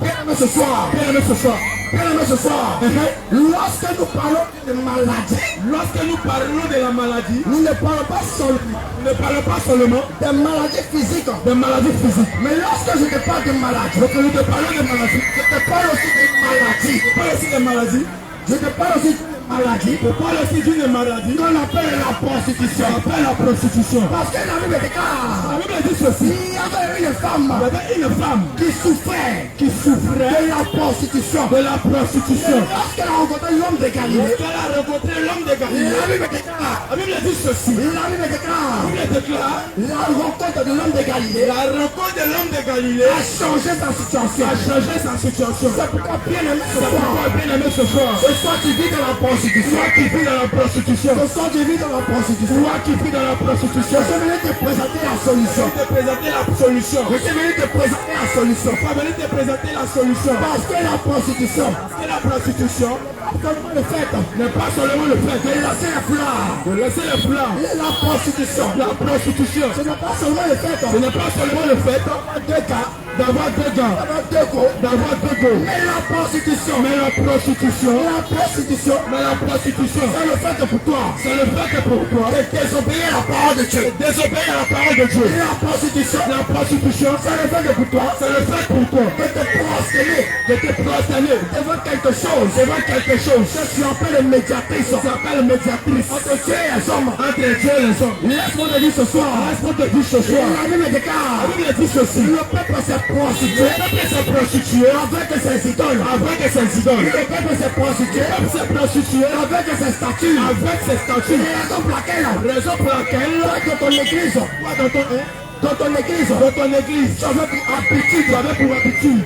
Bien aimé ce soir. Bien aimé ce soir. Bien aimé ce soir. Lorsque nous parlons de maladie, Lorsque nous parlons de la maladie, nous ne parlons pas seulement nous ne parlons pas seulement des maladies physiques. de maladies physiques. Mais lorsque je te parle de maladie, Donc nous te parlons de maladies. je te parle aussi de maladie. Je parle aussi de maladies. Je te parle aussi de maladie Je parle aussi d'une maladie qu'on appelle la prostitution. qu'on appelle la prostitution. Parce que la Bible La déclare, Bible dit ceci. il y avait une femme Il y avait une femme qui souffrait qui souffrait de la prostitution. de la prostitution. Lorsqu'elle a rencontré l'homme de Galilée, Lorsqu'elle a rencontré l'homme de Galilée, la Bible déclare, la Bible dit ceci. la Bible déclare, La Bible déclare la rencontre de l'homme de Galilée la rencontre de l'homme de Galilée a changé sa situation. a changé sa situation. C'est pourquoi bien aimé ce C'est soir, pourquoi bien aimé ce soir. ce soir tu vis dans la prostitution. Toi qui vis dans la prostitution. Ce soir tu vis dans la prostitution. Toi qui vis dans la prostitution. Je suis venu te présenter la solution. Je vais te présenter la solution. Je suis venu te présenter la solution. Je vais venir te présenter la solution. Parce que la prostitution, Parce que la prostitution seulement le fait n'est pas seulement le fait de laisser la fleur. de laisser les flammes. La prostitution, La prostitution, ce n'est pas seulement le fait ce n'est pas seulement le fait de cas, d'avoir deux gars, d'avoir deux go, d'avoir deux go. mais la prostitution, Mais la prostitution, c'est le fait pour toi c'est le fait que pour toi, de désobéir à la parole de Dieu. désobéir à la parole de Dieu. La prostitution, La prostitution, c'est le fait pour toi c'est le fait pour toi de te prosterner de te prosterner devant quelque chose devant quelque chose que tu appelles médiatrice qui s'appelle médiatrice entre Dieu et les hommes. entre Dieu et les hommes. Laisse-moi te dire ce soir, Laisse-moi te dire ce soir, la Bible déclare, la Bible dit ceci. le peuple s'est prostitué. Le peuple s'est prostitué Avec ses idoles. avec ses idoles. Le peuple s'est prostitué. Le peuple s'est prostitué Avec ses statues. avec ses statues. Raison pour laquelle. Raison pour laquelle, Toi dans ton église. toi, dans ton église, Tu avais pour habitude. tu avais pour habitude,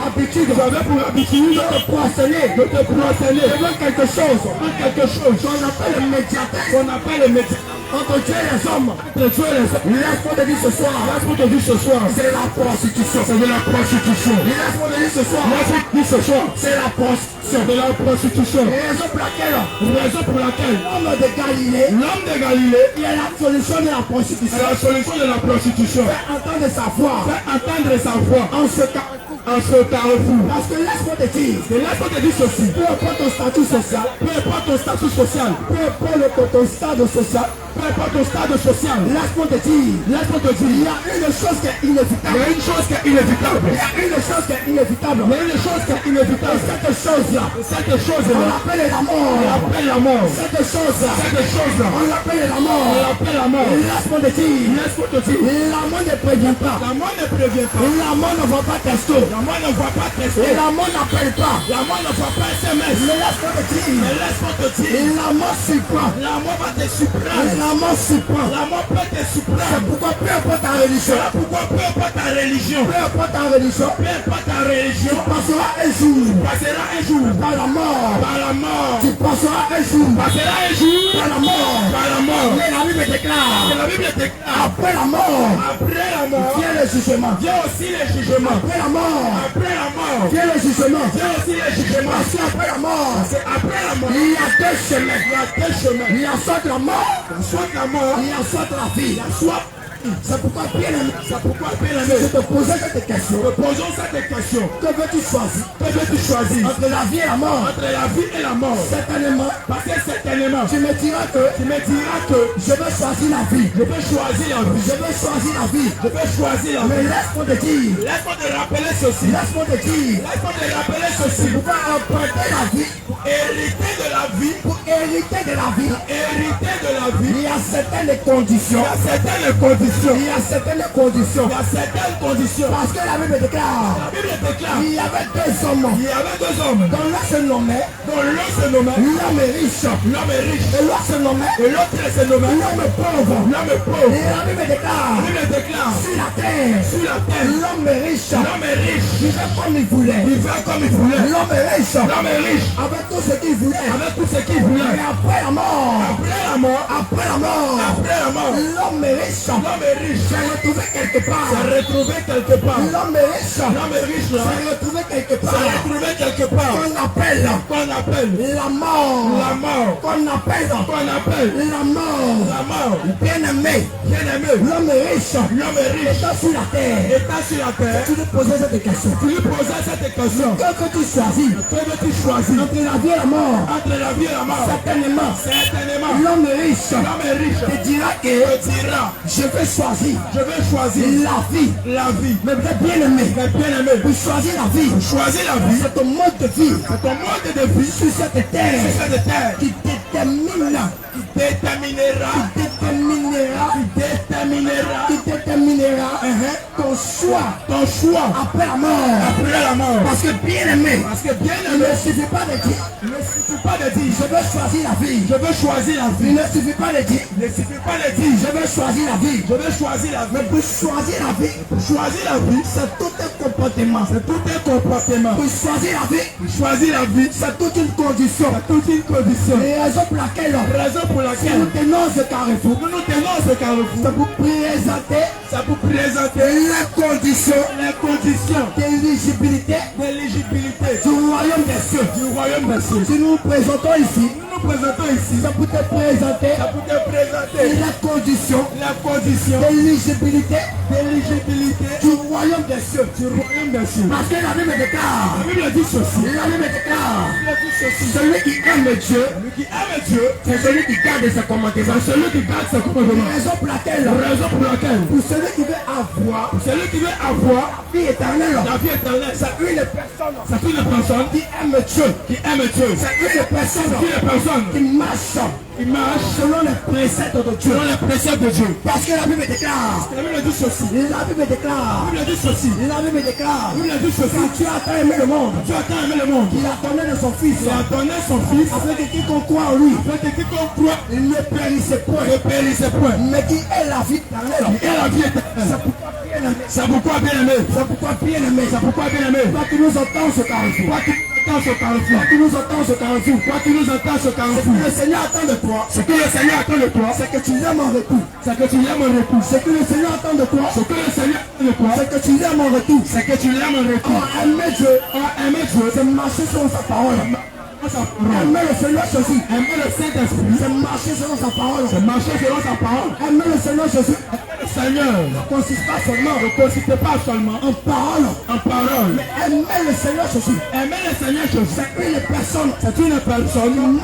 Habitude. tu avais pour habitude De te prosterner. de te prosterner Devant quelque chose. devant quelque chose Qu'on appelle le médiateur. qu'on appelle le métier Entre Dieu et les hommes. de Dieu et les hommes. Laisse-moi te dire ce soir. Laisse-moi te dire ce soir, C'est la prostitution. c'est de la prostitution. Laisse-moi te dire ce soir. Laisse-moi te dire ce soir, C'est la prostitution. c'est de la prostitution. Raison pour laquelle Raison pour laquelle l'homme de Galilée, l'homme de Galilée il y a la solution de la est prostitution. la solution de la prostitution. Fait entendre sa voix Fait entendre sa voix en ce cas. en ce carrefour. Parce que laisse-moi te dire, Et laisse-moi te dire ceci, peu importe ton statut social, peu importe ton statut social, peu importe ton stade social, peu importe ton stade social, laisse-moi te dire, laisse-moi te il y dire, a une chose qui est il y inévitable. a une chose qui est inévitable. Il y a une chose qui est inévitable. Il y a une chose qui est Et inévitable. cette chose-là, Cette on chose-là, l'appelle la on mort. l'appelle la mort. Cette chose-là, Cette chose-là, on l'appelle la on mort. l'appelle la mort. Laisse-moi te dire, Laisse-moi te dire, la mort ne prévient pas. la mort ne prévient pas. La mort ne va pas tester. La mort ne va pas Et tester. la mort n'appelle pas. La mort ne va pas SMS. Mais laisse-moi te dire, Mais laisse-moi te dire, la mort surprend. la mort va te surprendre. La mort surprend. La mort peut te C'est surprendre. pourquoi peu importe ta religion, Voilà pourquoi peu importe ta religion, peu importe ta religion, peu importe ta religion, passera un jour passera un jour par la mort. par la mort. Tu passeras un jour Passera un jour par la mort. par la mort. Mais la Bible Et déclare, la Bible déclare, après la mort, après la mort, vient le jugement. vient aussi le jugement. Après la mort, Après la mort, vient le jugement. vient aussi le jugement. Parce qu'après la mort, C'est après la mort, il y a deux chemins. il y a deux chemins. Il y a soit la mort, Soit la mort, il y a soit la vie. soit. C'est pourquoi bien aimé, C'est pourquoi, bien je aimé, te posais cette question. posons cette question. Que veux-tu choisir Que veux-tu choisir entre la vie et la mort? entre la vie et la mort? Certainement, Parce que certainement, tu me diras que tu me diras que je veux choisir la vie. je vais choisir la vie. Je veux choisir la vie. Je vais choisir la Mais vie. laisse-moi te dire, Laisse-moi te rappeler ceci. laisse-moi te dire, Laisse-moi te rappeler ceci. tu vas emprunter la vie Hériter de la vie, pour hériter de la vie. hériter de la vie, Il y a certaines conditions. il y a certaines conditions. Il y a certaines conditions. Il y a certaines conditions. Parce que la Bible déclare, La Bible déclare il y avait deux hommes qu'il y avait deux hommes dont l'un se nommait dont l'un se nommait l'homme riche l'homme est riche et l'autre se nommait et l'autre se nommait l'homme pauvre. l'homme est pauvre. Et la Bible déclare, La Bible déclare sur la terre, sur la terre, l'homme riche l'homme est riche, vivait comme il voulait. il fait comme il voulait. L'homme riche L'homme est riche avec tout ce qu'il voulait. avec tout ce qu'il Mais voulait. après la mort, Après la mort, après la mort, après la mort, l'homme riche l'homme est riche. s'est retrouvé quelque part. S'est retrouvé quelque part. L'homme riche L'homme est riche là. s'est retrouvé quelque S'est part. retrouvé quelque part. Qu'on appelle Qu'on appelle la mort. la mort. Qu'on appelle Qu'on appelle la mort. la mort. Bien aimé, Bien aimé, l'homme riche l'homme est riche. étant sur la terre. Étant sur la terre, Tu lui posais cette question. tu lui posais cette question. Que tu choisis Que veux-tu choisir entre la vie et la mort? entre la vie et la mort? Certainement, Certainement, l'homme riche l'homme est riche. te dira que Te dira, je vais choisir je vais choisir la vie. la vie. Mais bien aimé, Mais bien aimé, pour choisir la vie, choisir la vie. c'est ton mode de vie C'est ton mode de vie sur cette terre sur cette terre qui déterminera, qui déterminera, qui déterminera ton choix ton choix après la mort. après la mort. Parce que bien aimé, Parce que bien il aimé, ne suffit pas de dire, il ne suffit pas de dire, je veux choisir la vie. je veux choisir la Il vie. ne suffit pas de dire, Il ne suffit pas de dire, je veux choisir la vie. je veux choisir la vie. Pour choisir la vie, Choisir la vie, c'est tout un comportement. c'est tout un comportement. Pour choisir la vie, Choisir la vie, c'est toute une condition. c'est toute une condition. Et raison pour laquelle Raison pour nous laquelle tenons ce carrefour, nous nous tenons ce carrefour, c'est pour présenter c'est pour présenter les conditions les conditions d'éligibilité d'éligibilité du royaume des cieux. du royaume des cieux. Si nous nous présentons ici, Nous nous présentons ici, c'est pour te présenter c'est pour te présenter les conditions les conditions d'éligibilité d'éligibilité du royaume des cieux. du royaume des cieux. Parce que la Bible déclare, La Bible dit ceci. la Bible déclare, La Bible dit ceci. celui qui aime Dieu, Celui qui aime Dieu, c'est celui qui garde ses commandements. c'est celui qui garde ses commandements. Raison pour laquelle, Raison pour laquelle, pour celui qui veut avoir celui qui veut avoir la vie éternelle, la vie éternelle, c'est une personne c'est une personne qui aime Dieu. qui aime Dieu. C'est une personne C'est une personne qui marche Il marche selon les préceptes de Dieu. selon les préceptes de Dieu. Parce que la Bible déclare. La Bible dit ceci. La Bible déclare. La Bible dit ceci. La Bible déclare. La Bible dit ceci. Que Dieu a tant aimé le monde. Dieu a tant aimé le monde. Il a donné de son Fils. Il a donné son Fils Afin que quiconque croit en lui. afin que quiconque croit Il ne périsse point. ne périsse point. Mais qui est la vie éternelle. Et la vie éternelle. C'est pourquoi bien aimé. C'est pourquoi bien aimé. C'est pourquoi bien aimé. C'est pourquoi bien aimé. Toi qui nous entends ce carrefour. Toi qui nous entends ce carrefour. Toi qui nous entends ce carrefour. Toi qui nous entends ce Ce que carrefour. le Seigneur attend de toi. Ce que le Seigneur attend de toi, C'est que tu l'aimes en retour. c'est que tu l'aimes en retour. Ce que le Seigneur attend de toi. Ce que le Seigneur attend de toi, C'est que tu l'aimes en retour. c'est que tu l'aimes en retour. Oh, aimer Dieu. Aimer Dieu, C'est marcher selon sa parole. sa parole. Aimer le Seigneur Jésus. Aimer le Saint-Esprit, C'est marcher selon sa parole. c'est marcher selon sa parole. Aimer le Seigneur Jésus Le Seigneur ne consiste pas seulement ne consiste pas seulement en parole. en parole. Mais aimer le Seigneur Jésus. Aimer le Seigneur Jésus, C'est une personne c'est une personne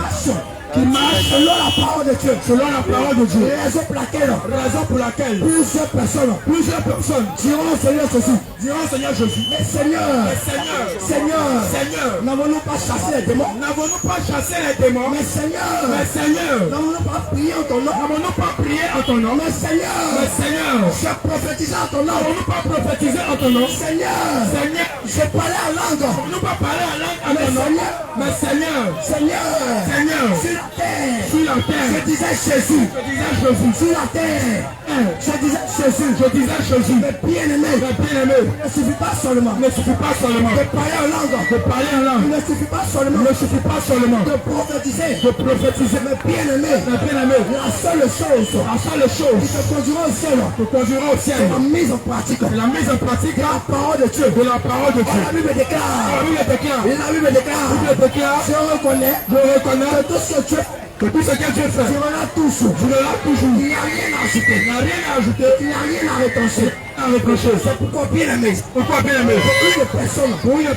qui marche selon la parole de Dieu. selon la parole de Dieu. Raison pour laquelle Raison pour laquelle plusieurs personnes plusieurs personnes diront au Seigneur Jésus. diront au Seigneur Jésus, Mais Seigneur, Seigneur, Seigneur, Seigneur, n'avons-nous pas chassé les démons? n'avons-nous pas chassé les démons? Mais Seigneur, Seigneur, n'avons-nous pas prié en ton nom? n'avons-nous pas prié en ton nom? Mais Seigneur, Seigneur, j'ai prophétisé en ton nom. n'avons-nous pas prophétisé en ton nom? Seigneur, Seigneur, j'ai parlé en langue. n'avons-nous pas parlé en langue en Mais ton nom? Seigneur, Mais Seigneur, Seigneur, Seigneur, sur la terre, sur la terre, je disais Jésus. je disais Jésus, Sur la terre, je disais Jésus. je disais Jésus, Mais bien-aimé, mais bien-aimé, il ne suffit pas seulement il ne suffit pas seulement de parler en langue. de parler en Il langue, ne suffit pas seulement il ne suffit pas seulement de prophétiser. de prophétiser, Mais bien-aimé, mais bien-aimé, la seule chose la seule qui chose te conduira au ciel, te conduira au ciel, c'est la mise en pratique c'est la mise en pratique de la parole de Dieu. de la parole de Oh, Dieu. la Bible déclare, La Bible déclare, et la Bible déclare, la Bible déclare, je reconnais je reconnais que tout ce que Dieu que tout ce que Dieu fait, tu en as toujours. je le l'ai toujours. Il n'y a rien à ajouter. Il n'y a rien à ajouter, Il n'y a rien à retenir. à reprocher. C'est pourquoi bien-aimé, Pourquoi bien-aimé? une personne Pour une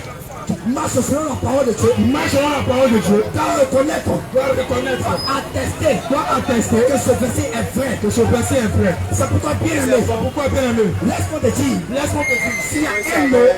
marche selon la parole de Dieu, marche selon la parole de Dieu, doit reconnaître, doit reconnaître, attester doit attester que ce verset est vrai. que ce verset est vrai. C'est pourquoi bien-aimé, C'est pourquoi bien-aimé, laisse-moi te dire, laisse-moi te dire, s'il y a un mot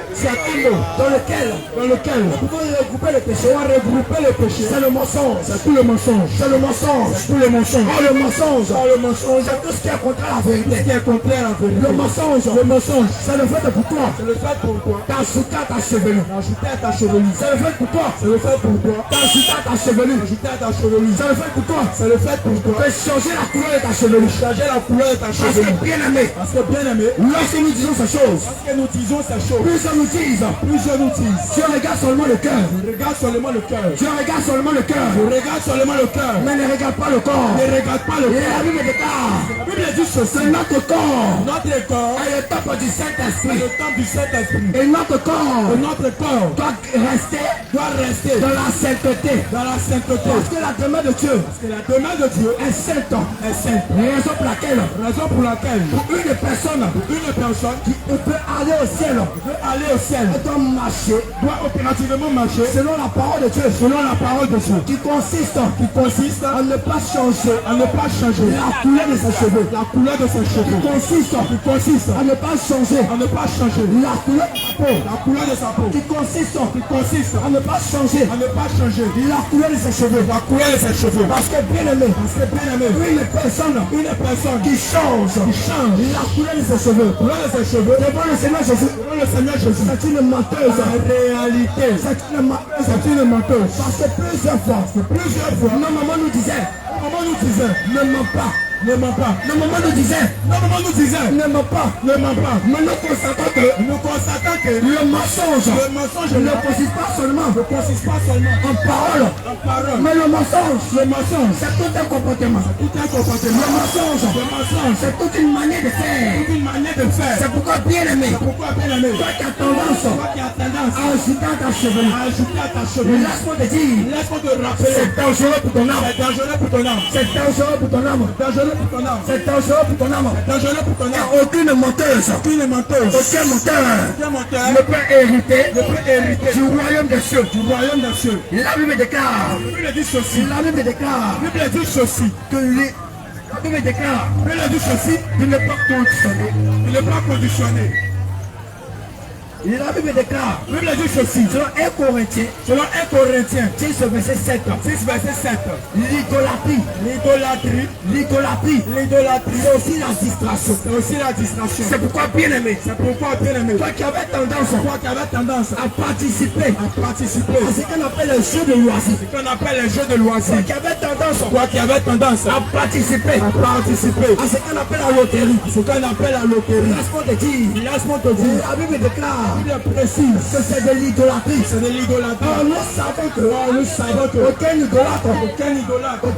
dans lequel dans lequel nous pouvons regrouper le péché, on va regrouper les péchés, c'est le mensonge. c'est tout le mensonge, C'est le mensonge. tous les mensonges. Oh, le mensonge. Dans le mensonge, C'est tout ce qui est contre la ce vérité. qui est contraire à la vérité. Le mensonge. Le mensonge, C'est le fait pour toi. c'est le fait pour toi. T'ajouter à ta chevelure. Ajouter à ta chevelure. C'est le fait pour toi. C'est le fait pour toi. T'ajouter à ta chevelure. Ajouter à ta chevelure. C'est le fait pour toi. C'est le fait pour toi. De changer la couleur de ta chevelure. Changer la couleur de ta Parce que chevelure. bien aimé, Parce que bien aimé, lorsque nous disons ces choses, lorsque nous disons ces choses, plusieurs nous disent, plusieurs nous disent, Dieu regarde seulement le cœur. je regarde seulement le cœur. Dieu regarde seulement le cœur. Je regarde seulement le cœur. Mais ne regarde pas le corps. Ne regarde pas le Et cœur. la Bible déclare, La Bible dit ceci. c'est notre corps. Notre corps Et le temple du est Saint-Esprit. le temple du Saint-Esprit. Et notre corps Et notre corps doit rester doit rester dans la sainteté. dans la sainteté. Parce que la demeure de Dieu Parce que la demeure de Dieu est sainte. est sainte. Raison pour laquelle Raison pour laquelle une personne une personne qui peut aller au ciel veut aller au ciel doit marcher doit opérativement marcher selon la parole de Dieu, selon la parole de Dieu, qui consiste consiste à ne pas changer à ne pas changer la couleur de ses cheveux, la couleur de ses cheveux, consiste à ne pas changer à ne pas changer la couleur de sa peau, la couleur de sa peau, qui consiste à à ne pas changer ne pas changer la couleur de ses cheveux. la couleur de ses cheveux. Parce que bien aimé, Parce que bien aimé, une personne une personne qui change la couleur de ses cheveux la couleur de ses cheveux devant le Seigneur Jésus, devant le Seigneur Jésus, c'est une menteuse. en réalité, C'est une menteuse. c'est une menteuse. Parce que plusieurs fois, nos mamans nous disaient, Maman nous disait, ne mens pas. ne mens pas. Nos mamans nous disaient, Maman nous disait, ne mens pas. ne mens pas. Mais nous constatons que Nous constatons que le mensonge le mensonge ne ne consiste pas seulement consiste pas seulement en parole, en parole. mais le mensonge, Le mensonge, c'est tout un comportement. tout un comportement. Le mensonge, Le mensonge, c'est toute une manière de faire. c'est une manière de faire. C'est pourquoi, bien aimé, Pourquoi bien aimé? toi qui as tendance Toi qui as tendance à ajouter à ta chevelure, à ajouter à ta chevelure, laisse-moi te dire, laisse-moi te rappeler, c'est dangereux pour ton âme. c'est dangereux pour ton âme. C'est dangereux pour ton âme. Dangereux pour ton âme. C'est dangereux pour ton âme. Dangereux pour ton âme. Aucune menteuse, Aucune menteuse, aucun menteur aucun menteur ne peut hériter ne peut hériter du royaume des cieux. du royaume des cieux. La Bible déclare, La Bible dit ceci. la Bible déclare La Bible dit ceci. que la Bible déclare La Bible dit ceci. de ne pas conditionner. Il n'est pas conditionné. La Bible déclare, La Bible dit ceci. selon 1 Corinthiens, Selon 1 Corinthiens 10 verset 7, 6, verset 7. l'idolâtrie, L'idolâtrie. l'idolâtrie, L'idolâtrie. c'est aussi la distraction. C'est aussi la distraction. C'est pourquoi, bien aimé, C'est pourquoi, bien aimé, toi qui avais tendance toi qui avais tendance à participer à participer à ce qu'on appelle le jeu de loisirs, ce qu'on appelle les jeux de loisirs, toi qui avais tendance toi qui avais tendance à participer à participer à ce qu'on appelle la loterie, à ce qu'on appelle la loterie, laisse-moi te dire, laisse-moi te dire, la Bible déclare il est précis, que c'est de l'idolâtrie. c'est de l'idolâtrie. Alors nous savons que Nous savons que aucun idolâtre, aucun idolâtre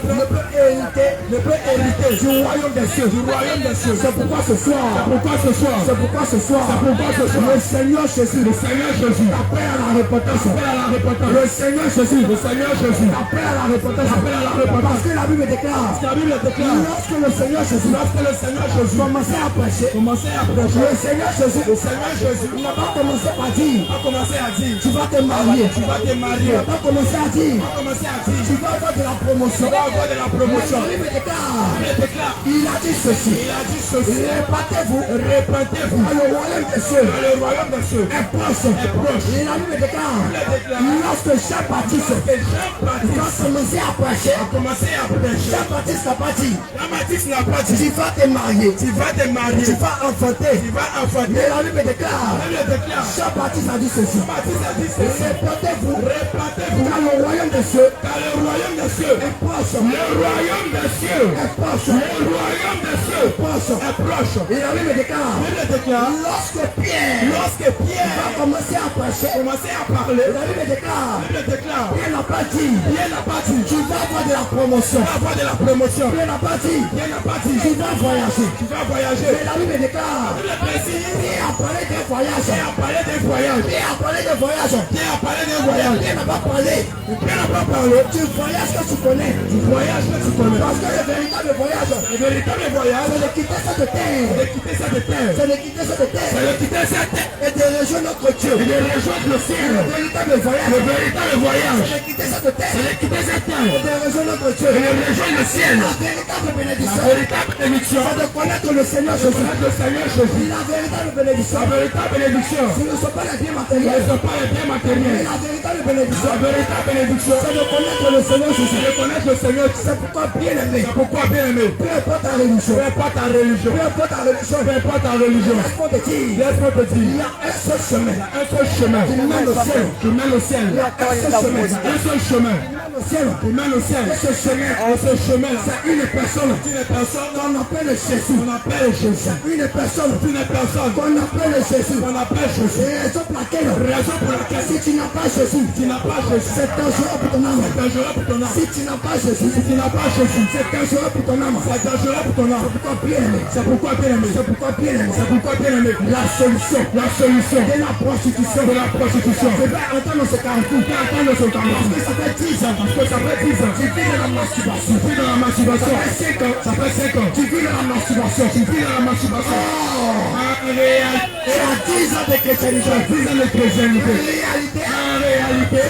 ne peut hériter ne peut hériter du royaume des cieux. du royaume des cieux. C'est pourquoi ce soir, Pourquoi ce soir, le Seigneur Jésus, le Seigneur Jésus appelle à la repentance. appelle à la repentance. Le Seigneur Jésus, Appelle à la repentance. appelle à la repentance. Parce que la Bible déclare, La Bible déclare, lorsque le Seigneur Jésus commençait à prêcher, commencez à prêcher. le Seigneur Jésus Le Seigneur Jésus n'a pas commencé par dire, a commencé à dire, tu vas te marier. tu vas te Il marier. n'a pas commencé à dire, A commencé à dire, tu vas avoir de la promotion. tu vas avoir de la promotion. La Bible déclare, Il déclare, il a dit ceci, il a dit ceci, répandez-vous répentez-vous, à le royaume des cieux le royaume des cieux est proche. Et la Bible déclare, lorsque Jean-Baptiste Et Jean-Baptiste va commencer à prêcher, a commencé à prêcher. Jean-Baptiste n'a pas dit, Jean-Baptiste n'a pas dit, tu vas te marier, tu vas te marier, tu vas enfanter. tu vas enfanter. Mais la Bible déclare, La Bible déclare, Jean-Baptiste a dit ceci, Jean-Baptiste a dit ceci, répandez-vous répentez-vous, car le royaume des cieux car le royaume des cieux, est proche. le royaume des cieux, Est proche. le royaume des cieux Proche. est proche. Et la Bible déclare, La Bible déclare, lorsque Pierre lorsque va Pierre commencer à prêcher, a commencé à parler, la Bible déclare, la Bible déclare, Pierre n'a pas dit, Pierre n'a pas dit, tu vas avoir de la promotion. tu vas avoir de la promotion. Pierre n'a pas dit, Pierre n'a pas dit, tu vas voyager. tu vas voyager. Mais la Bible déclare, Le précis, Pierre a parlé d'un voyage. Pierre a parlé d'un voyage. Pierre a parlé d'un voyage. Pierre a parlé d'un voyage. Pierre n'a pas parlé Pierre n'a pas parlé du voyage que tu connais. du voyage que tu connais. Parce que le véritable voyage, Le véritable voyage, c'est de quitter cette terre. c'est de quitter cette terre. C'est de quitter cette terre. C'est de quitter cette terre Et de rejoindre notre Dieu. et de rejoindre le ciel. Le véritable voyage, Le véritable voyage, c'est de quitter cette terre. c'est de quitter cette terre Et de rejoindre notre Dieu. et de rejoindre le ciel. La véritable La bénédiction, véritable bénédiction, c'est de connaître le Seigneur Jésus. c'est le Seigneur Jésus. La véritable bénédiction, La véritable bénédiction, ce ne sont pas les biens ce matériels. ne sont pas les biens Mais matériels. la véritable bénédiction, La véritable bénédiction, c'est de connaître le Seigneur c'est Jésus. de connaître le Seigneur. C'est pourquoi, bien aimé, C'est pourquoi, bien aimé, peu importe ta religion, peu importe ta religion, peu importe ta religion, peu importe ta religion, laisse-moi te dire, laisse-moi te il y dire, a un seul chemin un seul chemin qui mène au ciel. qui mène au ciel. Il y a un seul chemin Un seul chemin qui mène au ciel. qui mène au ciel. Et ce chemin, Et ce chemin-là, c'est une personne c'est une personne qu'on appelle Jésus. qu'on appelle Jésus. Une personne Une personne qu'on appelle Jésus. qu'on appelle Jésus. Et raison pour laquelle, Raison pour laquelle si tu n'as pas Jésus, tu n'as pas Jésus, c'est dangereux pour ton âme. c'est dangereux pour ton âme. Si tu n'as pas Jésus, Si tu n'as pas Jésus, c'est dangereux pour ton âme. c'est dangereux pour ton âme. Pourquoi bien aimé? C'est pourquoi, bien aimé, C'est pourquoi bien aimé? c'est pourquoi, bien aimé, La solution la solution de la prostitution, de la prostitution, je vais entendre ce carrefour. c'est attendre ce temps. Parce que ça fait 10 ans. Parce que ça fait 10 ans. Tu vis dans la masturbation. Tu vis dans la masturbation. Ça fait 5 ans. Ça fait 5 ans. Tu vis dans la masturbation. Tu vis dans la masturbation. Oh. En réalité, Et à 10 ans de chrétienté, 10 ans de chrétienté. en réalité, En réalité,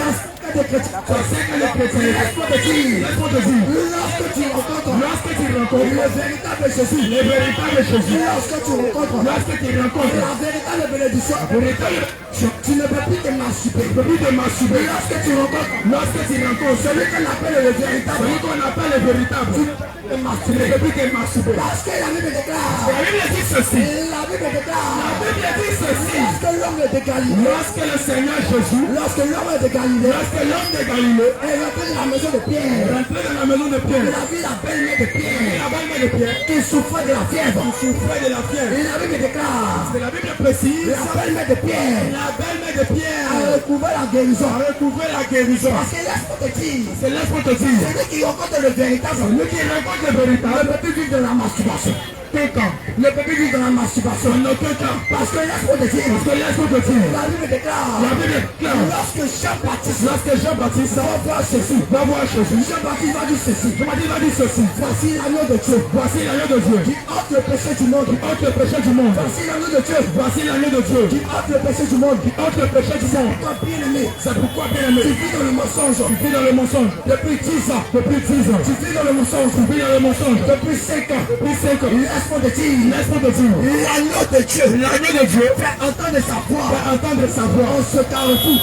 de chrétienté. ça 5 ans de chrétienté. Laisse-moi te dire, Laisse-moi te dire, lorsque tu rencontres lorsque tu rencontres le véritable Jésus, le véritable Jésus, lorsque tu rencontres lorsque tu rencontres la véritable bénédiction, le véritable, tu ne peux plus te masturber. tu peux plus te masturber. Lorsque tu rencontres Lorsque tu rencontres celui qu'on appelle le véritable, celui qu'on appelle le véritable, te tu ne masturber. peux plus te masturber. Parce que la Bible déclare, La Bible dit ceci. la Bible La déclare, Bible dit ceci. lorsque l'homme de Galilée, Lorsque le Seigneur Jésus, lorsque l'homme de Galilée lorsque l'homme de Galilée est rentré dans la maison de Pierre, rentré dans la maison de il Pierre, a vu la belle-mère de Pierre la belle-mère de Pierre, qui souffrait de la fièvre. qui souffrait de la fièvre. Et la Bible déclare, C'est la Bible précise. la belle-mère de Pierre La belle-mère de Pierre a recouvert la guérison. a recouvré la guérison. Parce que laisse-moi te dire, C'est laisse-moi te dire, celui qui rencontre le véritable celui qui rencontre le ne véritable, peut plus vivre dans la masturbation. quelqu'un, Ne peut plus vivre dans la masturbation. en aucun cas. Parce que laisse-moi te dire, Parce que laisse-moi te dire, la Bible déclare, la Bible déclare, lorsque Jean-Baptiste lorsque Jean-Baptiste va voir Jésus, va voir Jésus, Jean-Baptiste va dire ceci, Jean-Baptiste va dire ceci, voici l'agneau de Dieu voici l'agneau de Dieu, qui ôte le péché du monde. qui ôte le péché du monde. Voici l'agneau de Dieu Voici l'agneau de Dieu, qui ôte le péché du monde. qui ôte le péché du monde. Toi bien aimé, C'est pourquoi, bien aimé, tu vis dans le mensonge tu vis dans le mensonge depuis 10 ans. depuis 10 ans. Tu vis dans le mensonge Tu vis dans le mensonge depuis 5 ans. depuis 5 ans. Laisse Laisse-moi te dire. Laisse-moi te dire. L'agneau de Dieu. L'agneau de Dieu. Fais entendre sa voix. Fais entendre sa voix. En ce carrefour.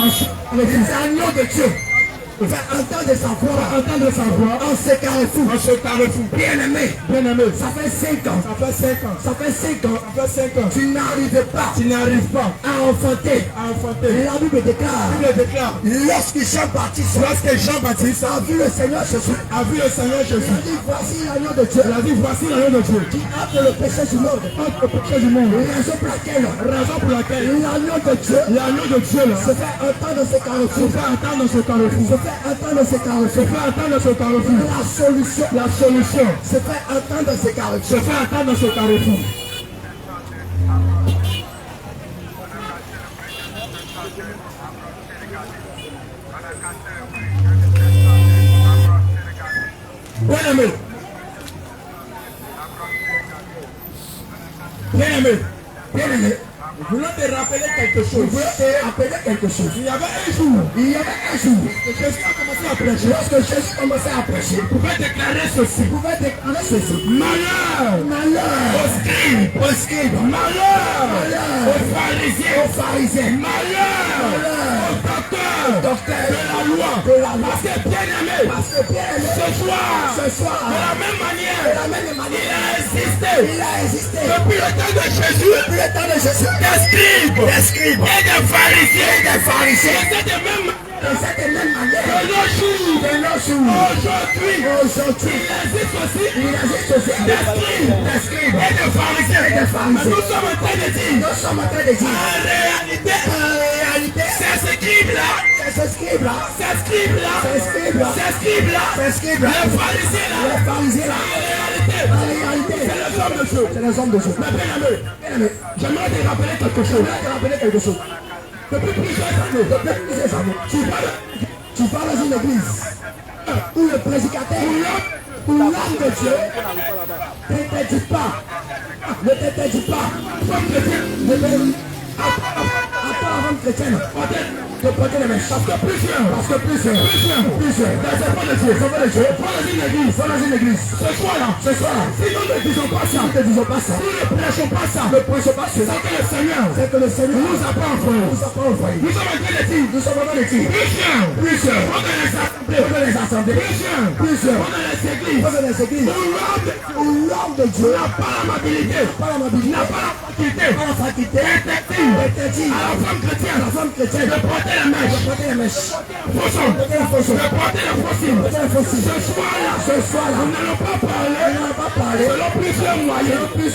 L'agneau de Dieu. Fais entendre sa voix. Fais entendre sa voix. En ce carrefour. En ce carrefour. Bien-aimé. Bien-aimé. Ça fait 5 ans. Ça fait 5 ans. Ça fait 5 ans. Ça fait 5 ans. Tu n'arrives pas. Tu n'arrives pas À enfanter. à enfanter. La Bible déclare. Il déclare. Lorsque Jean-Baptiste a vu le Seigneur Jésus. A vu le Seigneur Il Jésus. a dit voici l'agneau de Dieu. Il a dit voici l'agneau de Dieu. Qui ôte le péché du monde. Ôte le péché du monde. Raison pour laquelle. Raison pour laquelle L'agneau de Dieu. l'agneau de Dieu là Se fait entendre ce se carrefour. fait attendre ce carrefour. Se fait entendre ce Se carrefour. fait attendre ce carrefour. La solution. La solution Se fait entendre ce se carrefour. fait attendre ce carrefour. Bien-aimé. Bien-aimé. Bien-aimé. Nous voulons te rappeler quelque Je chose. veux te appeler quelque chose. Il y avait un jour Il y avait un jour. que Jésus a commencé à prêcher. Lorsque Jésus commençait à prêcher. Il pouvait déclarer ceci. Il pouvait déclarer ceci. Malheur Malheur aux scribes, aux scribes. malheur Malheur aux pharisiens, aux pharisiens. malheur aux docteurs Docteur de la loi. de la loi. Parce que bien aimé, Parce que bien aimé, ce soir, ce soir, de la même manière, de la même il manière, a insisté il a existé depuis le temps de Jésus, depuis le temps de Jésus. des scribes Des scribes et des pharisiens, et des pharisiens. c'est de même De cette même manière, de nos jours, de nos jours, aujourd'hui, aujourd'hui, il existe aussi il existe aussi des scribes des scribes et des pharisiens. et des Mais pharisiens. nous sommes en train de dire, Nous sommes en train de dire, en réalité, en réalité, ces scribes-là, ces scribes-là, ces scribes-là, ces scribes-là, ces scribes-là, ces scribes-là, les pharisiens-là, les pharisiens-là, en réalité, en réalité, c'est les hommes de Dieu. c'est les hommes de Dieu. Mais bien aimé, Bien-aimé, j'aimerais te rappeler quelque je chose. voudrais te rappeler quelque chose. Depuis plusieurs années, Depuis plusieurs années, tu vas dans une église où le prédicateur, où l'âme de Dieu ne t'interdit pas, ne t'interdit pas, comme chrétien, attends avant chrétienne, de porter les mains. Parce que plusieurs, des enfants de Dieu, vont dans une église, ce soir-là, ce soir, si nous ne disons pas ça, ne te disons pas ça, si nous ne prêchons pas ça, ne prêchons pas cela, c'est que le Seigneur c'est que le Seigneur nous a pas envoyé. nous a pas envoyé. Nous sommes en train de dire, Nous sommes en train de dire, plusieurs, on dans les assemblées, dans les assemblées, plusieurs, on dans les églises, dans les églises, où l'homme de Dieu n'a pas l'amabilité, pas l'amabilité, n'a pas la faculté, pas la faculté, interdit à la femme chrétienne la femme chrétienne de porter la mèche, porter les mèches, poisson, porter la fausse, de porter la fossile. porter la fausse. Ce soir-là, Ce soir-là, nous n'allons pas parler on n'a pas parlé selon plusieurs moyens, mais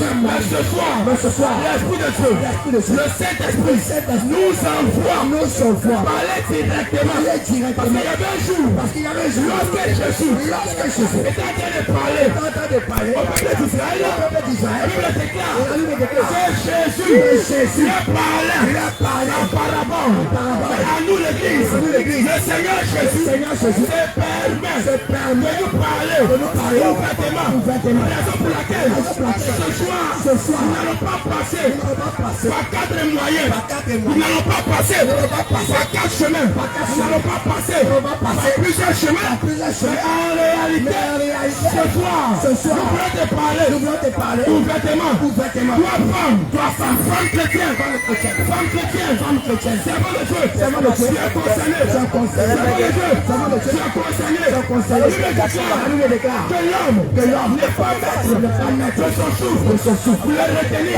ce soir, l'Esprit de Dieu, l'Esprit de Dieu, le Saint-Esprit, Saint-Esprit nous envoie nous envoie parler directement. parler Parce qu'il directement. y avait un jour, Parce qu'il y avait un jour, lorsque Jésus lorsque Jésus était en train de parler est en train de parler au peuple d'Israël, au peuple la d'Israël, Bible déclare et la Bible déclare que Jésus Jésus il a parlé en parabole à nous l'église. Le Seigneur Jésus se permet de nous parler ouvertement. Raison pour laquelle ce soir nous n'allons pas passer par quatre moyens. Nous n'allons pas passer par quatre chemins. Nous n'allons pas passer par plusieurs chemins. Mais en réalité, ce soir, nous voulons te parler ouvertement. Toi femme chrétienne, servant de Dieu, tu es concerné. Servant de Dieu, tu es concerné. La Bible déclare que l'homme n'est pas maître de son souffle, pour le retenir,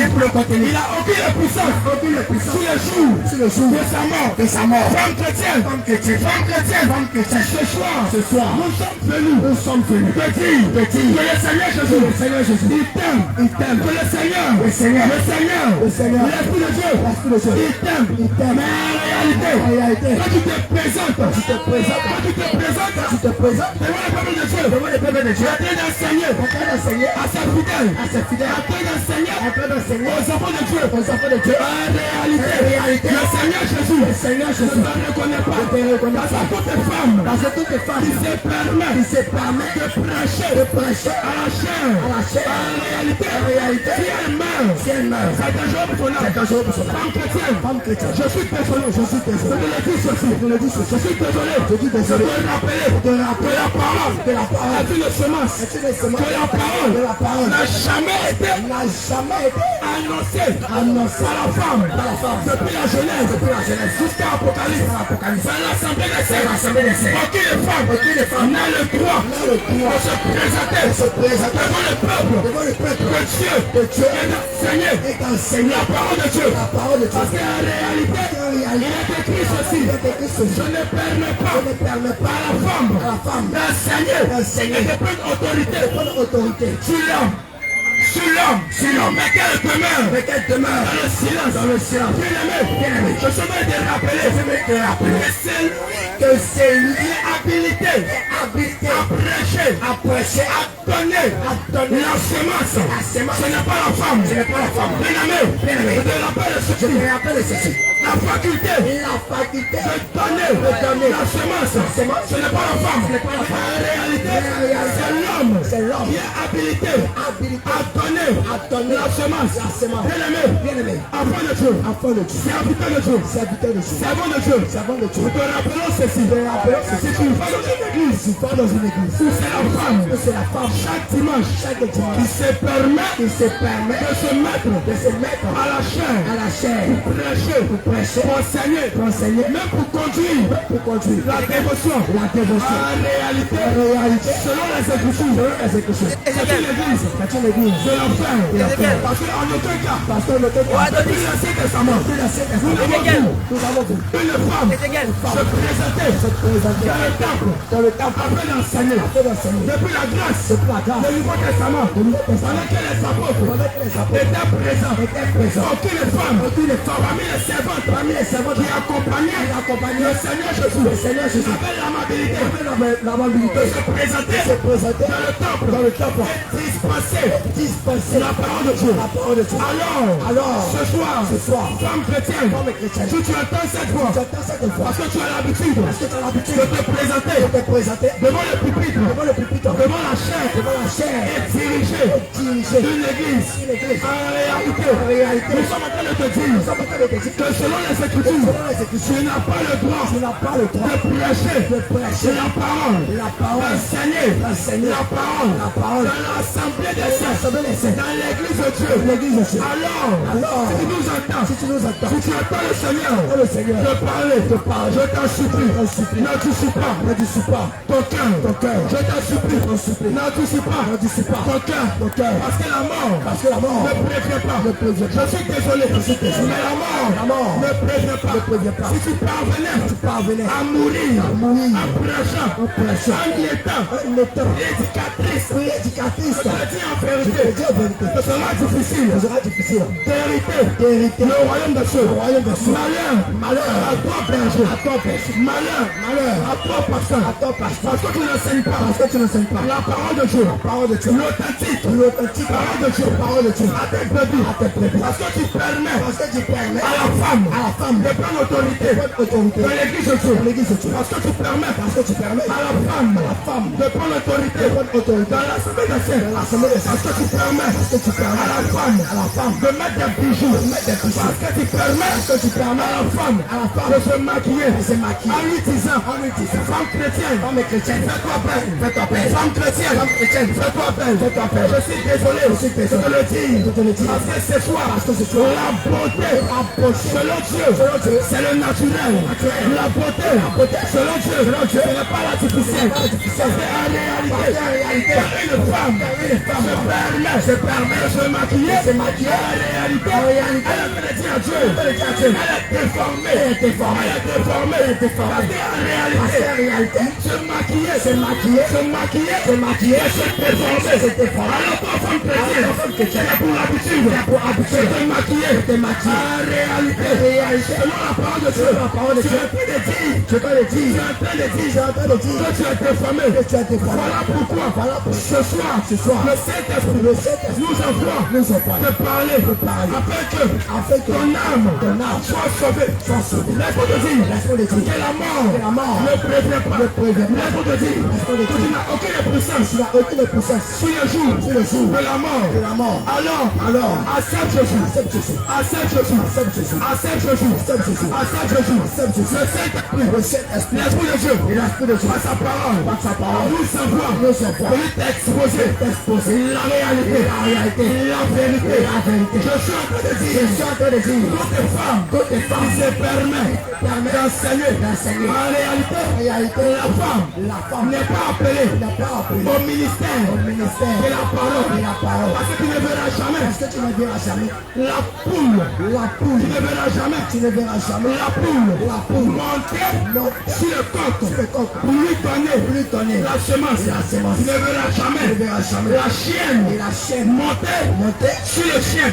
pour le contenir. Il a aucune puissance sous le jour de sa mort. Femme chrétienne, ce soir, nous sommes venus te dire que le Seigneur Jésus, il t'aime, que le Seigneur, l'Esprit de Dieu, il t'aime. Mais en réalité, quand tu te présentes devant le peuple de Dieu, en train d'enseigner à ses fidèles, en train d'enseigner aux enfants de Dieu, en réalité, le Seigneur Jésus ne te reconnaît pas. Parce que toutes les femmes, il se permet de prêcher à la chair. En réalité, si elle meurt, c'est dangereux pour son âme. Femme chrétienne, je suis personnel, suis désolé. Je le dis ceci. Je le dis ceci. Je suis désolé. Je dis désolé. De rappeler De rappeler que la parole que la parole est une semence. est une semence. Que la parole Que la parole n'a jamais été n'a jamais été annoncée annoncée par la femme. par la femme. Depuis la Genèse. Depuis la Genèse. Jusqu'à Apocalypse. Dans l'assemblée des saints. L'assemblée des saints. Aucune femme n'a le droit de se présenter devant le peuple que Dieu est enseigné la parole de Dieu. Parce qu'en réalité, il est écrit ceci. Je ne permets pas à la femme d'enseigner et de prendre autorité sur l'homme. Mais qu'elle demeure dans le silence. Bien-aimé, je souhaite te rappeler que c'est lui qui est habilité à prêcher, à donner la semence. Ce n'est pas la femme. Bien-aimé, je te rappelle ceci. La faculté de donner la semence, ce n'est pas la femme. En réalité, c'est l'homme qui est habilité à donner la semence. Bien-aimé, enfant de Dieu, serviteur de Dieu, servant de Dieu. Nous te rappelons ceci. Si tu vas dans une église, où c'est la femme, chaque dimanche, qui se permet de se mettre à la chair, pour prêcher, pour enseigner, même pour conduire la dévotion. En réalité, selon les Écritures, c'est une église de l'enfer. Parce qu'en aucun cas, depuis l'Ancien Testament, nous avons vu une femme se présenter dans le temple afin d'enseigner. Depuis la grâce du Nouveau Testament, pendant que les apôtres étaient présents, aucune femme parmi les servantes qui accompagnaient le Seigneur Jésus avait l'amabilité de se présenter dans le temple dispenser la parole de Dieu. Alors, ce soir, femme chrétienne, si tu entends cette voix, parce que tu as l'habitude de te présenter devant le pupitre, devant la chair et diriger une église. En réalité, nous sommes en train de te dire que selon les Écritures, tu n'as pas le droit de prêcher la parole, d'enseigner la parole dans l'assemblée des saints, dans l'église de Dieu. Alors, si tu nous entends, si tu entends le Seigneur te parler, je t'en supplie, n'endurcis pas ton cœur. Je t'en supplie, n'endurcis pas ton cœur. Parce que la mort ne prévient pas. Je suis désolé, mais la mort ne prévient pas. Si tu parvenais à mourir en prêchant, en étant éducatrice, je te dis en vérité, ce sera difficile. Hériter le royaume de Dieu. Malheur à toi berger. Malheur à toi pasteur. Parce que tu n'enseignes pas la parole de Dieu. L'authentique parole de Dieu à tes brebis. Parce que tu permets à la femme de prendre autorité dans l'église de Dieu. Parce que tu permets à la femme de prendre autorité dans l'assemblée des saints. Parce que tu permets à la femme de mettre des bijoux. Parce que tu permets à la femme de se maquiller. En lui disant, femme chrétienne, fais-toi belle. Femme chrétienne, fais-toi belle. Je suis désolé de te le dire. Parce que ce soir, la beauté selon Dieu, c'est le naturel. La beauté selon Dieu, ce n'est pas l'artificiel. C'est en réalité une femme se permet de se maquiller. En réalité, elle a dit à Dieu, elle est déformée. Parce qu'en réalité, se maquiller, se déformer. Alors toi, femme chrétienne, pour habitude de te maquiller. En réalité, selon la parole de Dieu, tu es en train de dire que tu es déformé. Voilà pourquoi ce soir, le Saint-Esprit nous envoie te parler afin ton âme soit sauvée. Laisse-moi te dire que la mort ne prévient pas. Laisse-moi te dire que tu n'as aucune puissance sur le jour de la mort. Alors, accepte Jésus. Accepte Jésus. Le Saint-Esprit, l'Esprit de Dieu, par sa parole, nous savoir de lui t'exposer la réalité, la vérité. Je suis en train de dire, toutes les femmes qui se permettent d'enseigner. En réalité, la femme n'est pas appelée au ministère de la parole. Parce que tu ne verras jamais la poule. Tu ne verras jamais la poule monter sur le coq pour lui donner la semence. Tu ne verras jamais la chienne monter sur le chien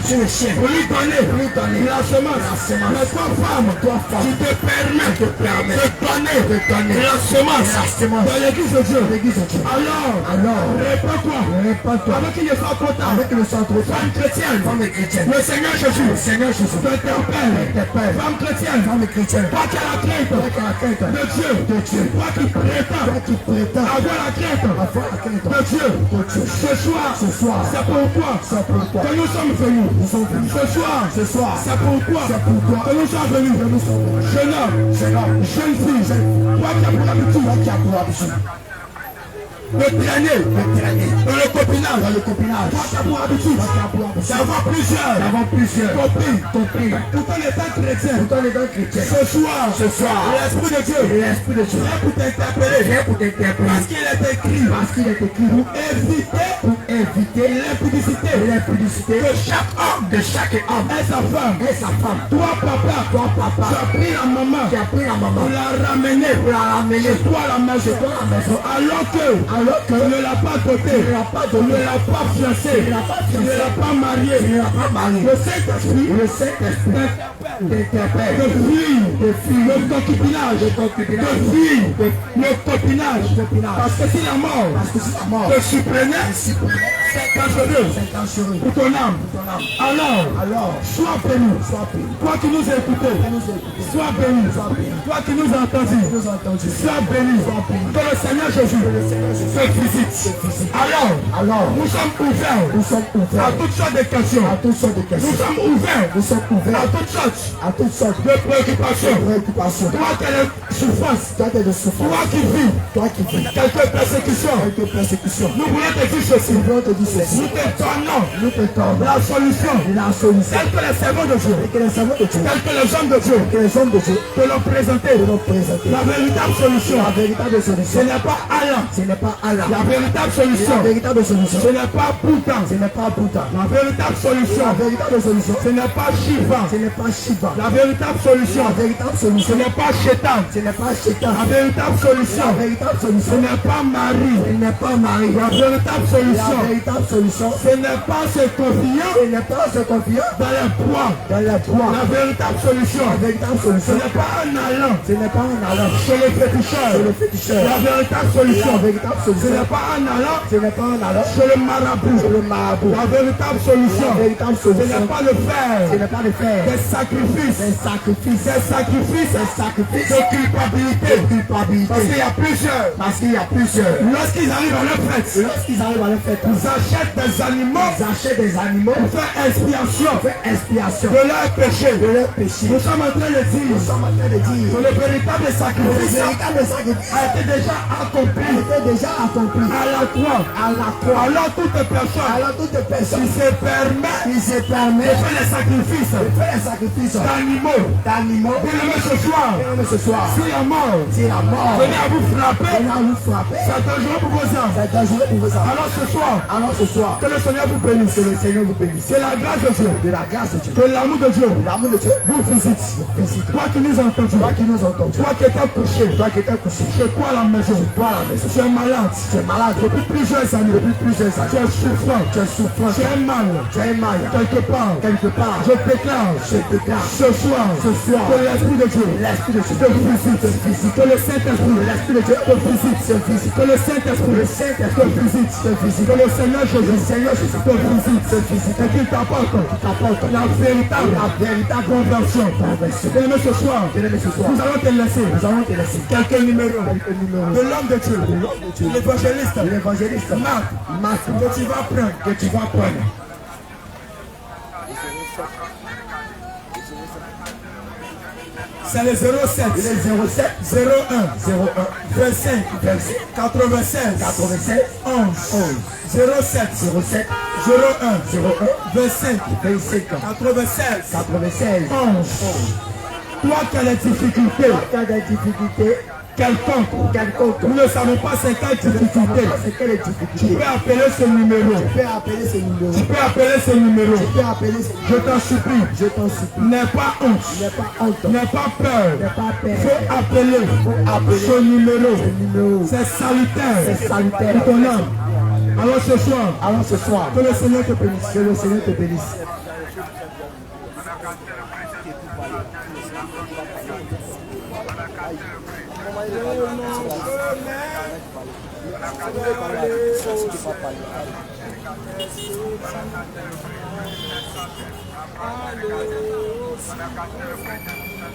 pour lui donner la semence. Mais toi femme, tu te permets de donner la semence dans l'église de Dieu. Alors, réponds-toi avec une femme chrétienne. Le Seigneur Jésus t'interpelle. Femme chrétienne, toi qui as la crainte de Dieu, toi qui prétends avoir la crainte de Dieu. Ce soir, c'est pourquoi que nous sommes venus. Ce soir, c'est pourquoi que nous sommes venus. Jeune homme, jeune fille, toi qui as pour l'habitude de traîner dans le copinage. Toi qui as pour habitude d'avoir plusieurs compris. Tout en étant chrétien. Ce soir, l'Esprit de Dieu vient pour t'interpeller. Parce qu'il est écrit pour éviter l'impudicité de chaque homme et sa femme. Toi papa, tu as pris la maman pour la ramener chez toi à la maison. Alors que ne l'a pas doté, ne l'a pas fiancé, ne l'a pas marié. Le Saint-Esprit t'interpelle de fuir le copinage. Parce que si la mort te surprenait, c'est dangereux pour ton âme. Alors, sois béni. Toi qui nous écoutes, sois béni. Toi qui nous as entendus, sois béni. Que le Seigneur Jésus te visite. Alors, nous sommes ouverts à toutes sortes de questions. Nous sommes ouverts à toutes sortes de préoccupations. Toi qui as des souffrances, toi qui vis quelques persécutions, nous voulons te dire ceci. Nous te donnons la solution. Telle que les servants de Dieu, telle que les hommes de Dieu te l'ont présenté. La véritable solution, ce n'est pas Allah. La véritable solution, ce n'est pas Bouddha. La véritable solution, ce n'est pas Shiva. La véritable solution, ce n'est pas Shaitan. La véritable solution, ce n'est pas Marie. La véritable solution, ce n'est pas se confier dans les poids. La véritable solution, ce n'est pas un allant chez le féticheur. La véritable solution, ce n'est pas un allant chez le marabout. La véritable solution, ce n'est pas le faire des sacrifices de culpabilité. Parce qu'il y a plusieurs. Lorsqu'ils arrivent à leur fête, ils achètent des animaux pour faire expiation de leur péché. Nous sommes en train de dire que le véritable sacrifice a été déjà accompli à la croix. Alors toute personne qui se permet de faire les sacrifices d'animaux. Bien-aimés, ce soir, si la mort venez à vous frapper, c'est dangereux pour vos âmes. Alors ce soir, que le Seigneur vous bénisse. Que la grâce de Dieu, que l'amour de Dieu vous visite. Toi qui nous entends, toi qui étais couché, chez toi à la maison, tu es malade depuis plusieurs années. Tu es souffrant, tu es mal quelque part. Je déclare ce soir que l'Esprit de Dieu te visite. Que le Saint-Esprit te visite. Que le Saint-Esprit te visite. Que le Seigneur Seigneur Jésus te visite et qu'il t'apporte la véritable conversion. Bien-aimé, ce soir, nous allons te laisser quelques numéros de l'homme de Dieu, l'évangéliste Marc, que tu vas prendre. C'est le 07 01 25 96 11 07 01 25 96 11. Toi qui as des difficultés quelconque, nous ne savons pas c'est quelle difficulté. Tu peux appeler ce numéro. Je t'en supplie. N'aie pas honte. N'aie pas peur. Faut appeler ce numéro. C'est salutaire. Pour ton âme. Alors ce soir, que le Seigneur te bénisse. Allô.